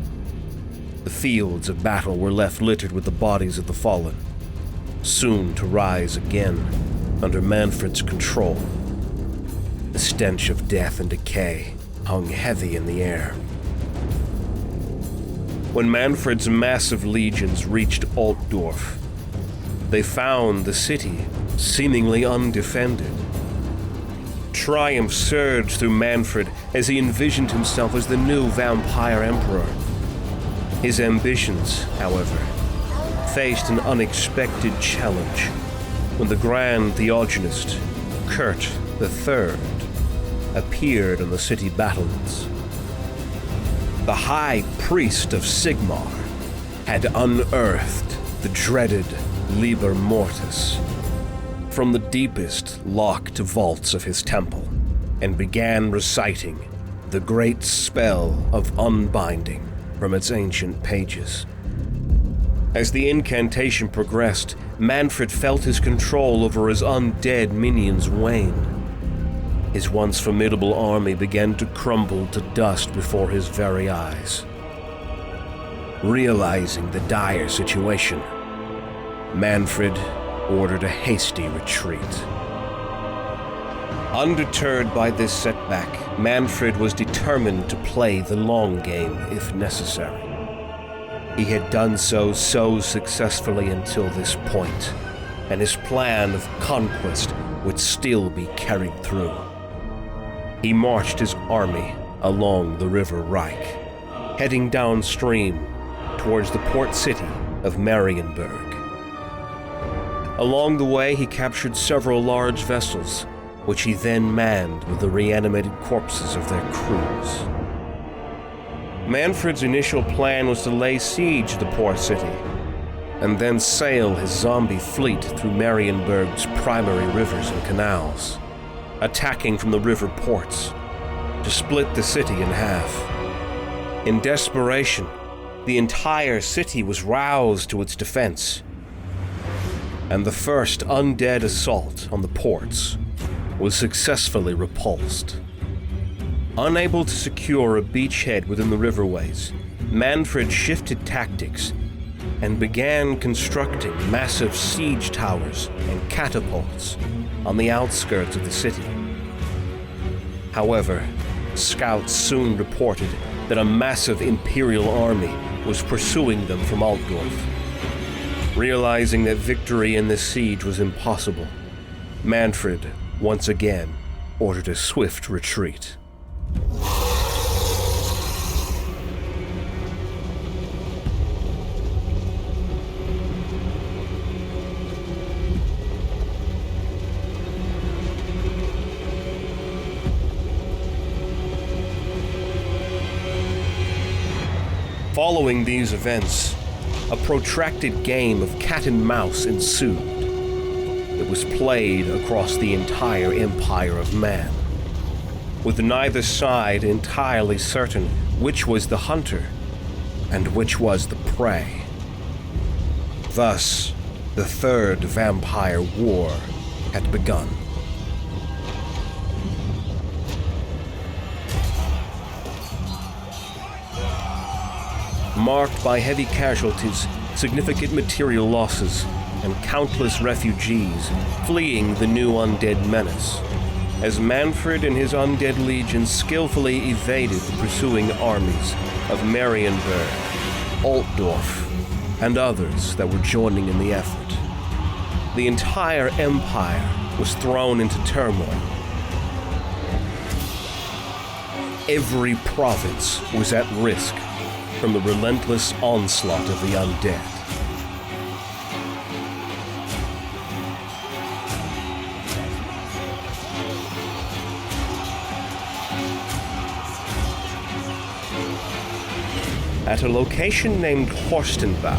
The fields of battle were left littered with the bodies of the fallen, soon to rise again under Mannfred's control. The stench of death and decay hung heavy in the air. When Mannfred's massive legions reached Altdorf, they found the city seemingly undefended. Triumph surged through Mannfred as he envisioned himself as the new vampire emperor. His ambitions, however, faced an unexpected challenge when the Grand Theogenist, Kurt III, appeared on the city battlements. The High Priest of Sigmar had unearthed the dreaded Liber Mortis from the deepest locked vaults of his temple and began reciting the great spell of unbinding from its ancient pages. As the incantation progressed, Mannfred felt his control over his undead minions wane. His once formidable army began to crumble to dust before his very eyes. Realizing the dire situation, Mannfred ordered a hasty retreat. Undeterred by this setback, Mannfred was determined to play the long game if necessary. He had done so successfully until this point, and his plan of conquest would still be carried through. He marched his army along the River Reich, heading downstream towards the port city of Marienburg. Along the way, he captured several large vessels, which he then manned with the reanimated corpses of their crews. Mannfred's initial plan was to lay siege to the port city, and then sail his zombie fleet through Marienburg's primary rivers and canals, attacking from the river ports to split the city in half. In desperation, the entire city was roused to its defense, and the first undead assault on the ports was successfully repulsed. Unable to secure a beachhead within the riverways, Mannfred shifted tactics and began constructing massive siege towers and catapults on the outskirts of the city. However, scouts soon reported that a massive Imperial army was pursuing them from Altdorf. Realizing that victory in this siege was impossible, Mannfred once again ordered a swift retreat. Following these events, a protracted game of cat and mouse ensued. It was played across the entire empire of man, with neither side entirely certain which was the hunter and which was the prey. Thus, the Third Vampire War had begun. Marked by heavy casualties, significant material losses, and countless refugees fleeing the new undead menace, as Mannfred and his undead legion skillfully evaded the pursuing armies of Marienburg, Altdorf, and others that were joining in the effort. The entire empire was thrown into turmoil. Every province was at risk from the relentless onslaught of the undead. At a location named Horstenbach,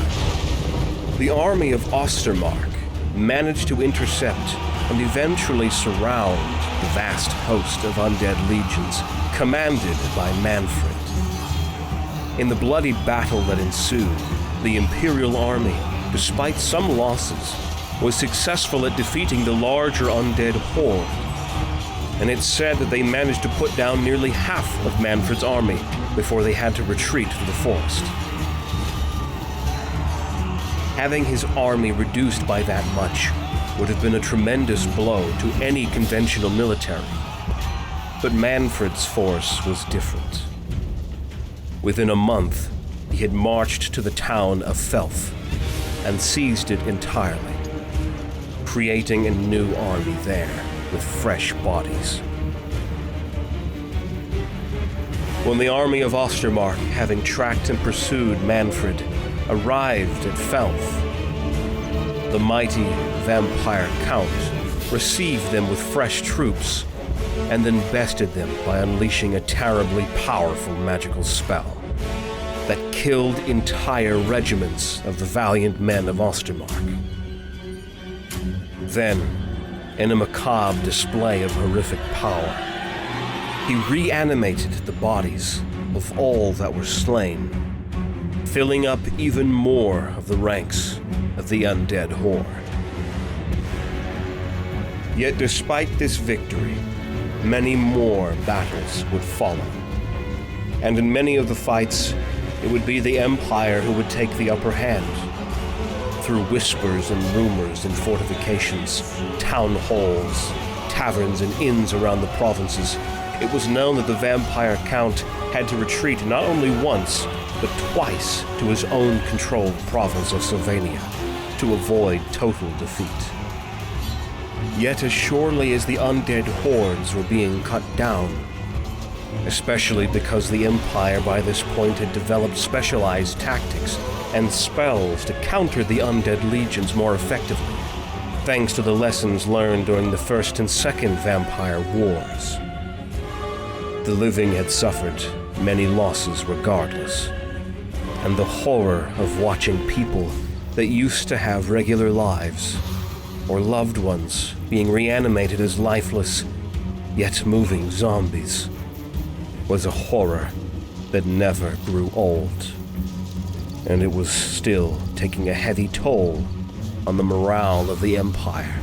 the army of Ostermark managed to intercept and eventually surround the vast host of undead legions commanded by Mannfred. In the bloody battle that ensued, the Imperial Army, despite some losses, was successful at defeating the larger undead horde, and it's said that they managed to put down nearly half of Mannfred's army before they had to retreat to the forest. Having his army reduced by that much would have been a tremendous blow to any conventional military, but Mannfred's force was different. Within a month, he had marched to the town of Felf and seized it entirely, creating a new army there with fresh bodies. When the army of Ostermark, having tracked and pursued Mannfred, arrived at Felf, the mighty vampire count received them with fresh troops and then bested them by unleashing a terribly powerful magical spell that killed entire regiments of the valiant men of Ostermark. Then, in a macabre display of horrific power, he reanimated the bodies of all that were slain, filling up even more of the ranks of the undead horde. Yet despite this victory, many more battles would follow. And in many of the fights, it would be the Empire who would take the upper hand. Through whispers and rumors in fortifications, town halls, taverns, and inns around the provinces, it was known that the Vampire Count had to retreat not only once, but twice to his own controlled province of Sylvania to avoid total defeat. Yet as surely as the undead hordes were being cut down, especially because the Empire by this point had developed specialized tactics and spells to counter the undead legions more effectively, thanks to the lessons learned during the First and Second Vampire Wars. The living had suffered many losses regardless, and the horror of watching people that used to have regular lives, or loved ones being reanimated as lifeless, yet moving zombies, was a horror that never grew old. And it was still taking a heavy toll on the morale of the Empire.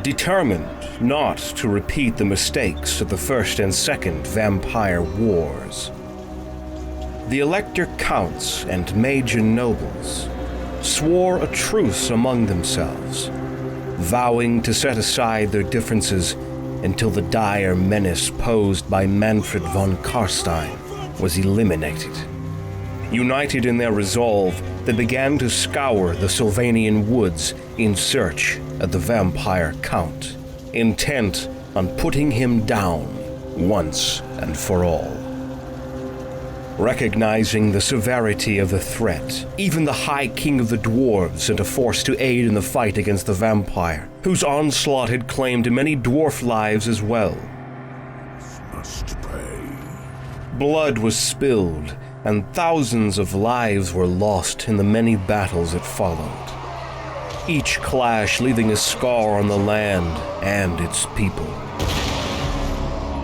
Determined not to repeat the mistakes of the First and Second Vampire Wars, the Elector Counts and Major Nobles swore a truce among themselves, vowing to set aside their differences until the dire menace posed by Mannfred Von Carstein was eliminated. United in their resolve, they began to scour the Sylvanian woods in search of the Vampire Count, intent on putting him down once and for all. Recognizing the severity of the threat, even the High King of the Dwarves sent a force to aid in the fight against the vampire, whose onslaught had claimed many dwarf lives as well. Must pay. Blood was spilled, and thousands of lives were lost in the many battles that followed. Each clash leaving a scar on the land and its people.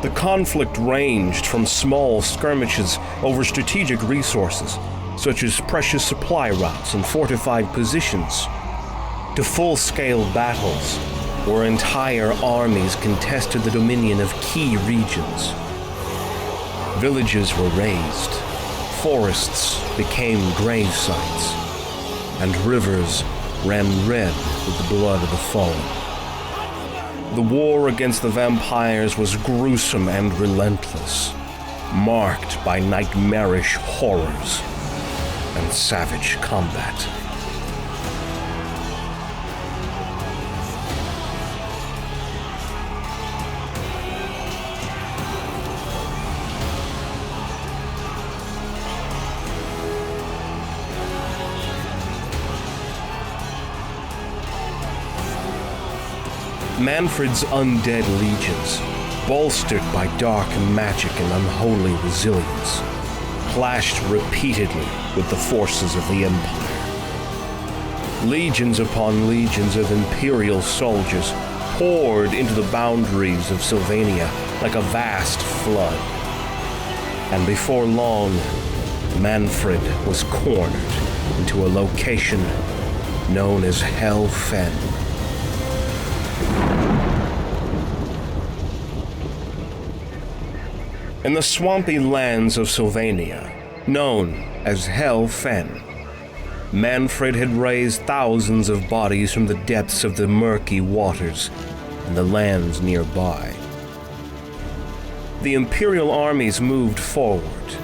The conflict ranged from small skirmishes over strategic resources, such as precious supply routes and fortified positions, to full-scale battles where entire armies contested the dominion of key regions. Villages were razed, forests became grave sites, and rivers ran red with the blood of the fallen. The war against the vampires was gruesome and relentless, marked by nightmarish horrors and savage combat. Mannfred's undead legions, bolstered by dark magic and unholy resilience, clashed repeatedly with the forces of the Empire. Legions upon legions of Imperial soldiers poured into the boundaries of Sylvania like a vast flood. And before long, Mannfred was cornered into a location known as Hell Fen. In the swampy lands of Sylvania, known as Hell Fen, Mannfred had raised thousands of bodies from the depths of the murky waters and the lands nearby. The Imperial armies moved forward,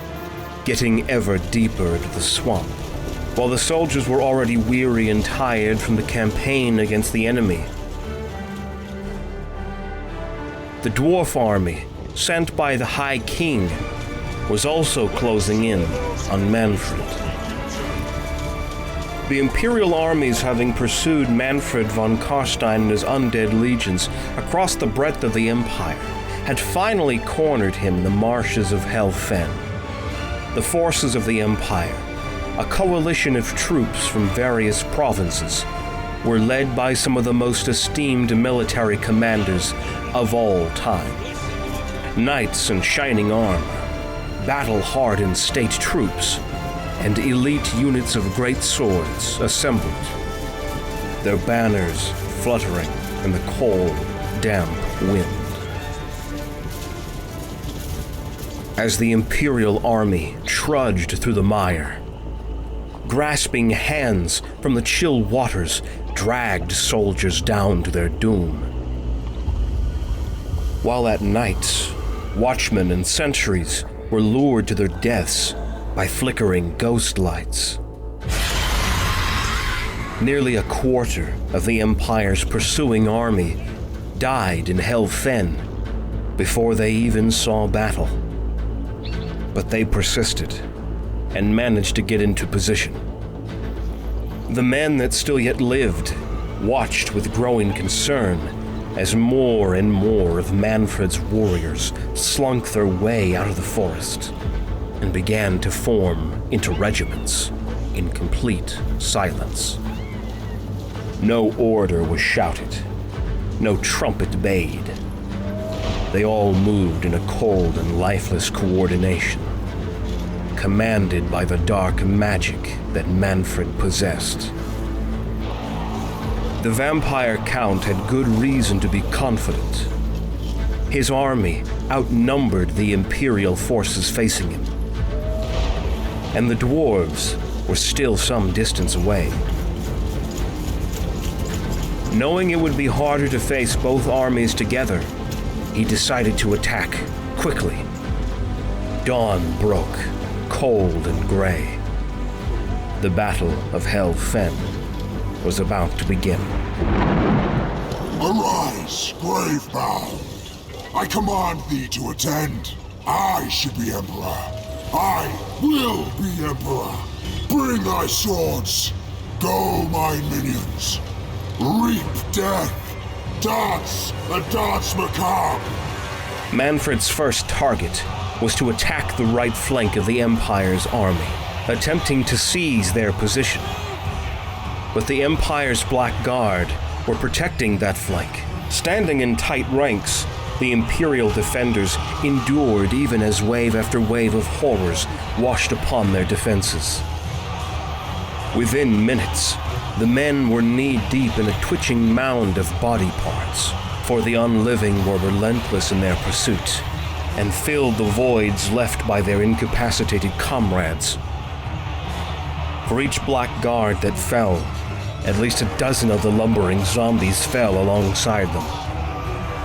getting ever deeper into the swamp, while the soldiers were already weary and tired from the campaign against the enemy. The dwarf army, sent by the High King, was also closing in on Mannfred. The Imperial armies, having pursued Mannfred Von Carstein and his undead legions across the breadth of the Empire, had finally cornered him in the marshes of Hell Fen. The forces of the Empire, a coalition of troops from various provinces, were led by some of the most esteemed military commanders of all time. Knights in shining armor, battle-hardened state troops, and elite units of great swords assembled, their banners fluttering in the cold, damp wind. As the Imperial army trudged through the mire, grasping hands from the chill waters dragged soldiers down to their doom. While at night, watchmen and sentries were lured to their deaths by flickering ghost lights. Nearly a quarter of the Empire's pursuing army died in Hell Fen before they even saw battle. But they persisted and managed to get into position. The men that still yet lived watched with growing concern as more and more of Mannfred's warriors slunk their way out of the forest and began to form into regiments in complete silence. No order was shouted, no trumpet bayed. They all moved in a cold and lifeless coordination, commanded by the dark magic that Mannfred possessed. The vampire count had good reason to be confident. His army outnumbered the Imperial forces facing him, and the dwarves were still some distance away. Knowing it would be harder to face both armies together, he decided to attack quickly. Dawn broke, cold and gray. The Battle of Hell Fen was about to begin. Arise, grave-bound. I command thee to attend. I should be Emperor, I will be Emperor. Bring thy swords. Go, my minions. Reap death. Dance the dance macabre. Mannfred's first target was to attack the right flank of the Empire's army, attempting to seize their position. But the Empire's Black Guard were protecting that flank. Standing in tight ranks, the Imperial defenders endured even as wave after wave of horrors washed upon their defenses. Within minutes, the men were knee-deep in a twitching mound of body parts, for the unliving were relentless in their pursuit, and filled the voids left by their incapacitated comrades. For each Black Guard that fell, at least a dozen of the lumbering zombies fell alongside them.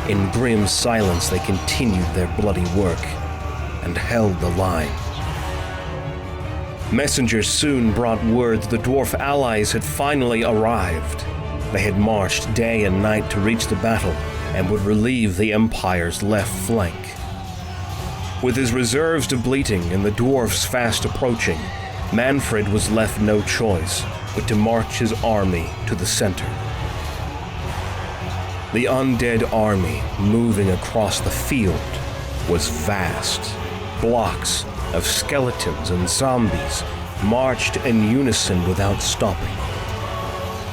In grim silence, they continued their bloody work and held the line. Messengers soon brought word the dwarf allies had finally arrived. They had marched day and night to reach the battle and would relieve the Empire's left flank. With his reserves depleting and the dwarfs fast approaching, Mannfred was left no choice but to march his army to the center. The undead army moving across the field was vast. Blocks of skeletons and zombies marched in unison without stopping.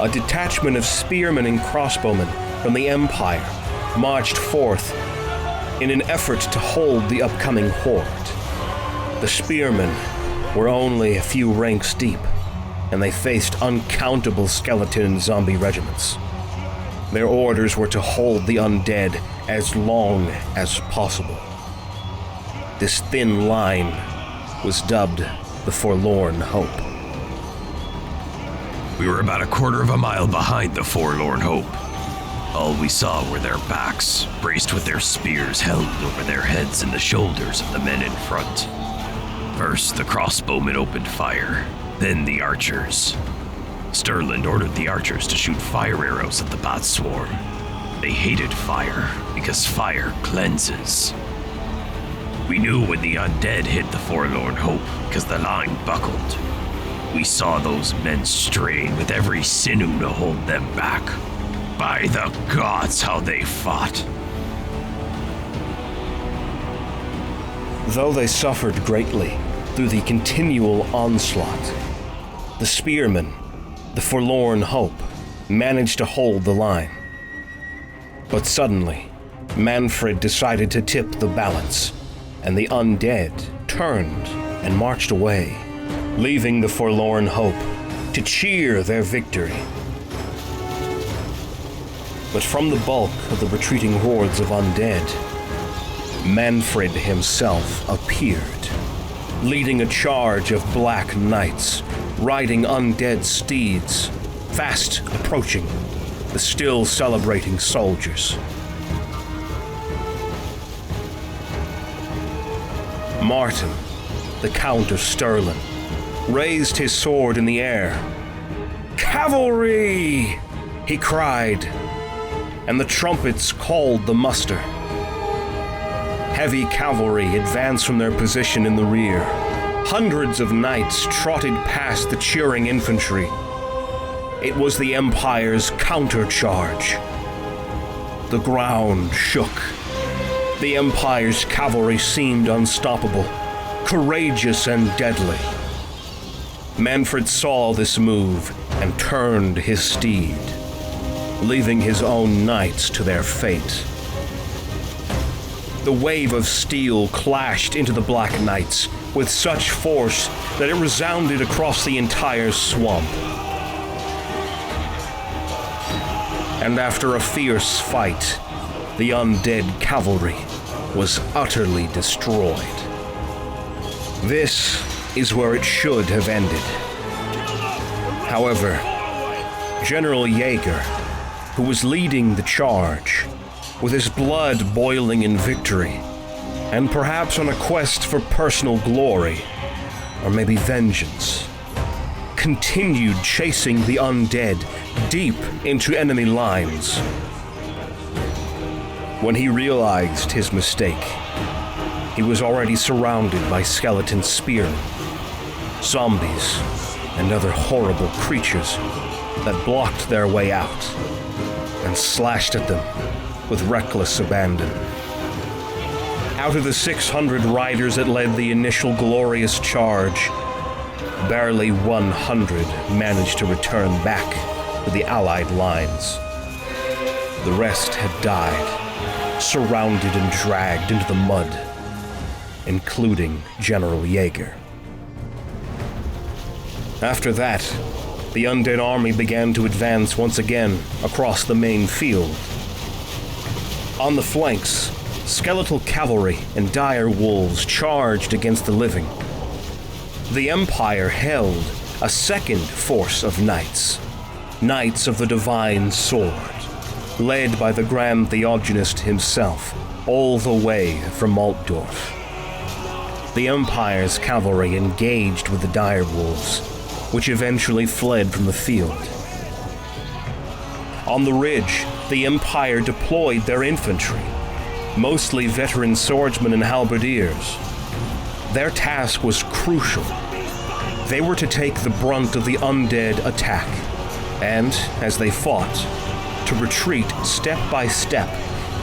A detachment of spearmen and crossbowmen from the Empire marched forth in an effort to hold the upcoming horde. The spearmen were only a few ranks deep, and they faced uncountable skeleton and zombie regiments. Their orders were to hold the undead as long as possible. This thin line was dubbed the Forlorn Hope. We were about a quarter of a mile behind the Forlorn Hope. All we saw were their backs, braced with their spears held over their heads and the shoulders of the men in front. First, the crossbowmen opened fire, then the archers. Sterland ordered the archers to shoot fire arrows at the bat swarm. They hated fire, because fire cleanses. We knew when the undead hit the Forlorn Hope, because the line buckled. We saw those men strain with every sinew to hold them back. By the gods, how they fought! Though they suffered greatly through the continual onslaught, the spearmen, the Forlorn Hope, managed to hold the line. But suddenly, Mannfred decided to tip the balance, and the undead turned and marched away, leaving the Forlorn Hope to cheer their victory. But from the bulk of the retreating hordes of undead, Mannfred himself appeared, leading a charge of black knights, riding undead steeds, fast approaching the still celebrating soldiers. Martin, the Count of Stirland, raised his sword in the air. "Cavalry!" he cried, and the trumpets called the muster. Heavy cavalry advanced from their position in the rear. Hundreds of knights trotted past the cheering infantry. It was the Empire's countercharge. The ground shook. The Empire's cavalry seemed unstoppable, courageous and deadly. Mannfred saw this move and turned his steed, leaving his own knights to their fate. The wave of steel clashed into the Black Knights with such force that it resounded across the entire swamp. And after a fierce fight, the undead cavalry was utterly destroyed. This is where it should have ended. However, General Jaeger, who was leading the charge, with his blood boiling in victory, and perhaps on a quest for personal glory, or maybe vengeance, continued chasing the undead deep into enemy lines. When he realized his mistake, he was already surrounded by skeleton spearmen, zombies, and other horrible creatures that blocked their way out and slashed at them with reckless abandon. Out of the 600 riders that led the initial glorious charge, barely 100 managed to return back to the Allied lines. The rest had died, surrounded and dragged into the mud, including General Jaeger. After that, the undead army began to advance once again across the main field. On the flanks, skeletal cavalry and dire wolves charged against the living. The Empire held a second force of knights, Knights of the Divine Sword, led by the Grand Theogenist himself, all the way from Altdorf. The Empire's cavalry engaged with the dire wolves, which eventually fled from the field. On the ridge, the Empire deployed their infantry, mostly veteran swordsmen and halberdiers. Their task was crucial. They were to take the brunt of the undead attack, and, as they fought, to retreat step by step,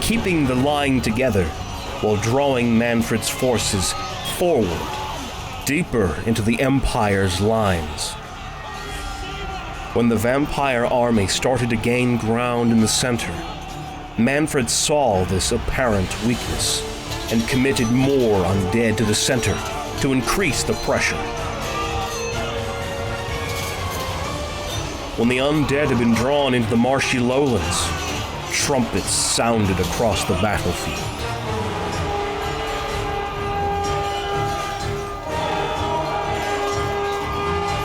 keeping the line together while drawing Mannfred's forces forward, deeper into the Empire's lines. When the vampire army started to gain ground in the center, Mannfred saw this apparent weakness and committed more undead to the center to increase the pressure. When the undead had been drawn into the marshy lowlands, trumpets sounded across the battlefield.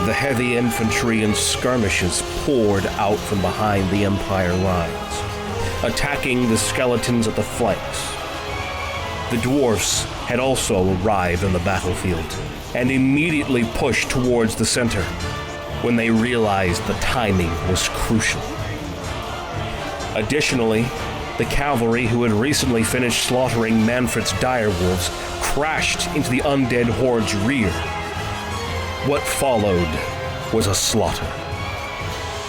The heavy infantry and skirmishers poured out from behind the Empire lines, attacking the skeletons at the flanks. The dwarfs had also arrived on the battlefield and immediately pushed towards the center when they realized the timing was crucial. Additionally, the cavalry who had recently finished slaughtering Mannfred's direwolves crashed into the undead horde's rear. What followed was a slaughter,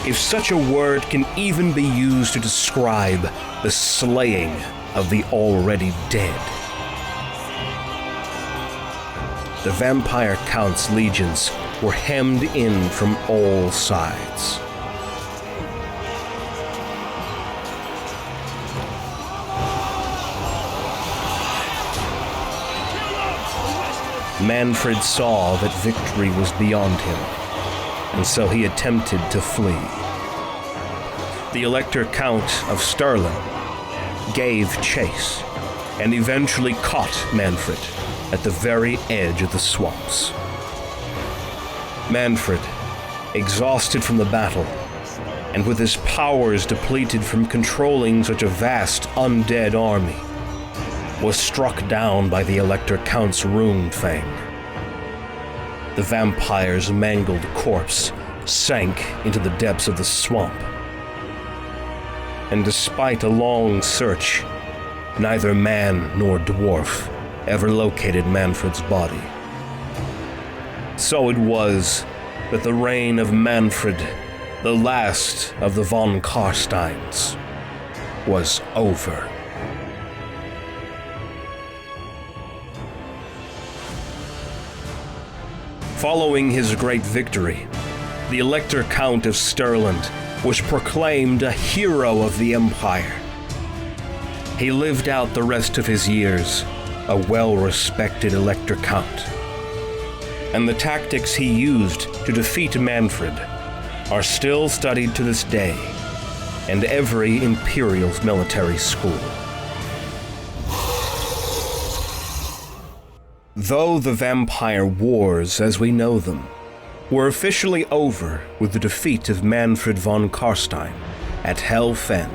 if such a word can even be used to describe the slaying of the already dead. The Vampire Count's legions were hemmed in from all sides. Mannfred saw that victory was beyond him, and so he attempted to flee. The Elector Count of Stirling gave chase, and eventually caught Mannfred at the very edge of the swamps. Mannfred, exhausted from the battle, and with his powers depleted from controlling such a vast undead army, was struck down by the Elector Count's rune fang. The vampire's mangled corpse sank into the depths of the swamp. And despite a long search, neither man nor dwarf ever located Mannfred's body. So it was that the reign of Mannfred, the last of the Von Carsteins, was over. Following his great victory, the Elector Count of Stirland was proclaimed a hero of the Empire. He lived out the rest of his years a well-respected Elector Count, and the tactics he used to defeat Mannfred are still studied to this day in every Imperial military school. Though the vampire wars, as we know them, were officially over with the defeat of Mannfred Von Carstein at Hel Fen,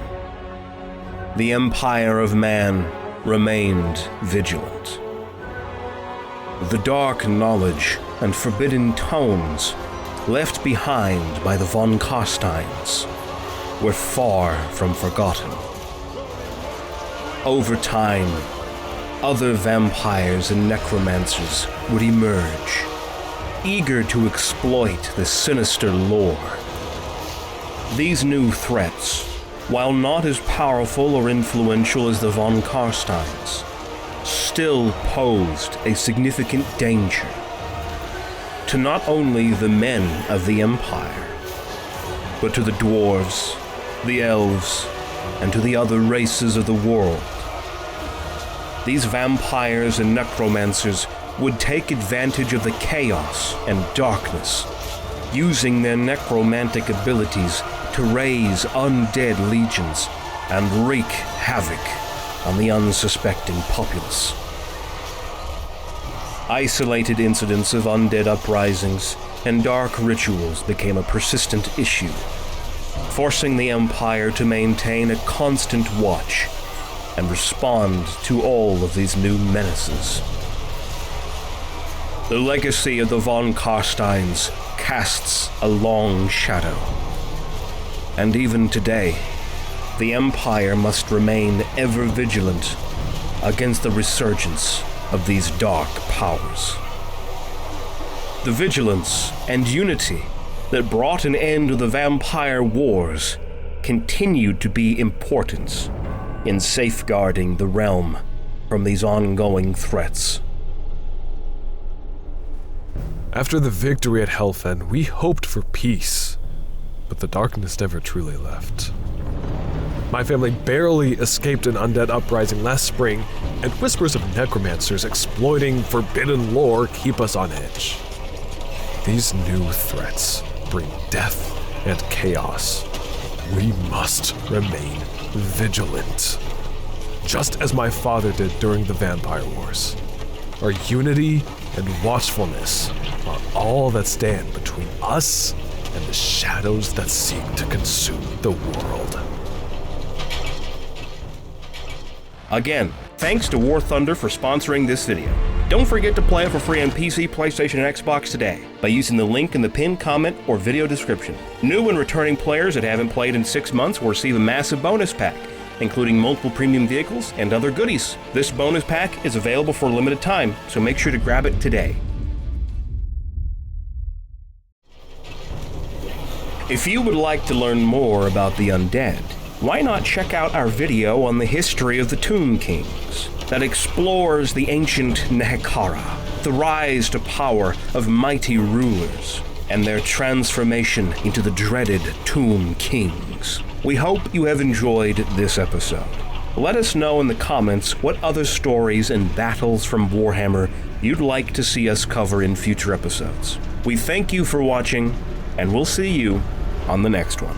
the Empire of Man remained vigilant. The dark knowledge and forbidden tones left behind by the Von Carsteins were far from forgotten. Over time, other vampires and necromancers would emerge, eager to exploit the sinister lore. These new threats, while not as powerful or influential as the Von Carsteins, still posed a significant danger to not only the men of the Empire, but to the dwarves, the elves, and to the other races of the world. These vampires and necromancers would take advantage of the chaos and darkness, using their necromantic abilities to raise undead legions and wreak havoc on the unsuspecting populace. Isolated incidents of undead uprisings and dark rituals became a persistent issue, forcing the Empire to maintain a constant watch and respond to all of these new menaces. The legacy of the Von Carsteins casts a long shadow, and even today, the Empire must remain ever vigilant against the resurgence of these dark powers. The vigilance and unity that brought an end to the vampire wars continued to be important in safeguarding the realm from these ongoing threats. After the victory at Helfen, we hoped for peace, but the darkness never truly left. My family barely escaped an undead uprising last spring, and whispers of necromancers exploiting forbidden lore keep us on edge. These new threats bring death and chaos. We must remain vigilant, just as my father did during the Vampire Wars. Our unity and watchfulness are all that stand between us and the shadows that seek to consume the world. Again, thanks to War Thunder for sponsoring this video. Don't forget to play it for free on PC, PlayStation, and Xbox today by using the link in the pinned comment or video description. New and returning players that haven't played in 6 months will receive a massive bonus pack, including multiple premium vehicles and other goodies. This bonus pack is available for a limited time, so make sure to grab it today. If you would like to learn more about the undead, why not check out our video on the history of the Tomb Kings that explores the ancient Nehekara, the rise to power of mighty rulers, and their transformation into the dreaded Tomb Kings. We hope you have enjoyed this episode. Let us know in the comments what other stories and battles from Warhammer you'd like to see us cover in future episodes. We thank you for watching, and we'll see you on the next one.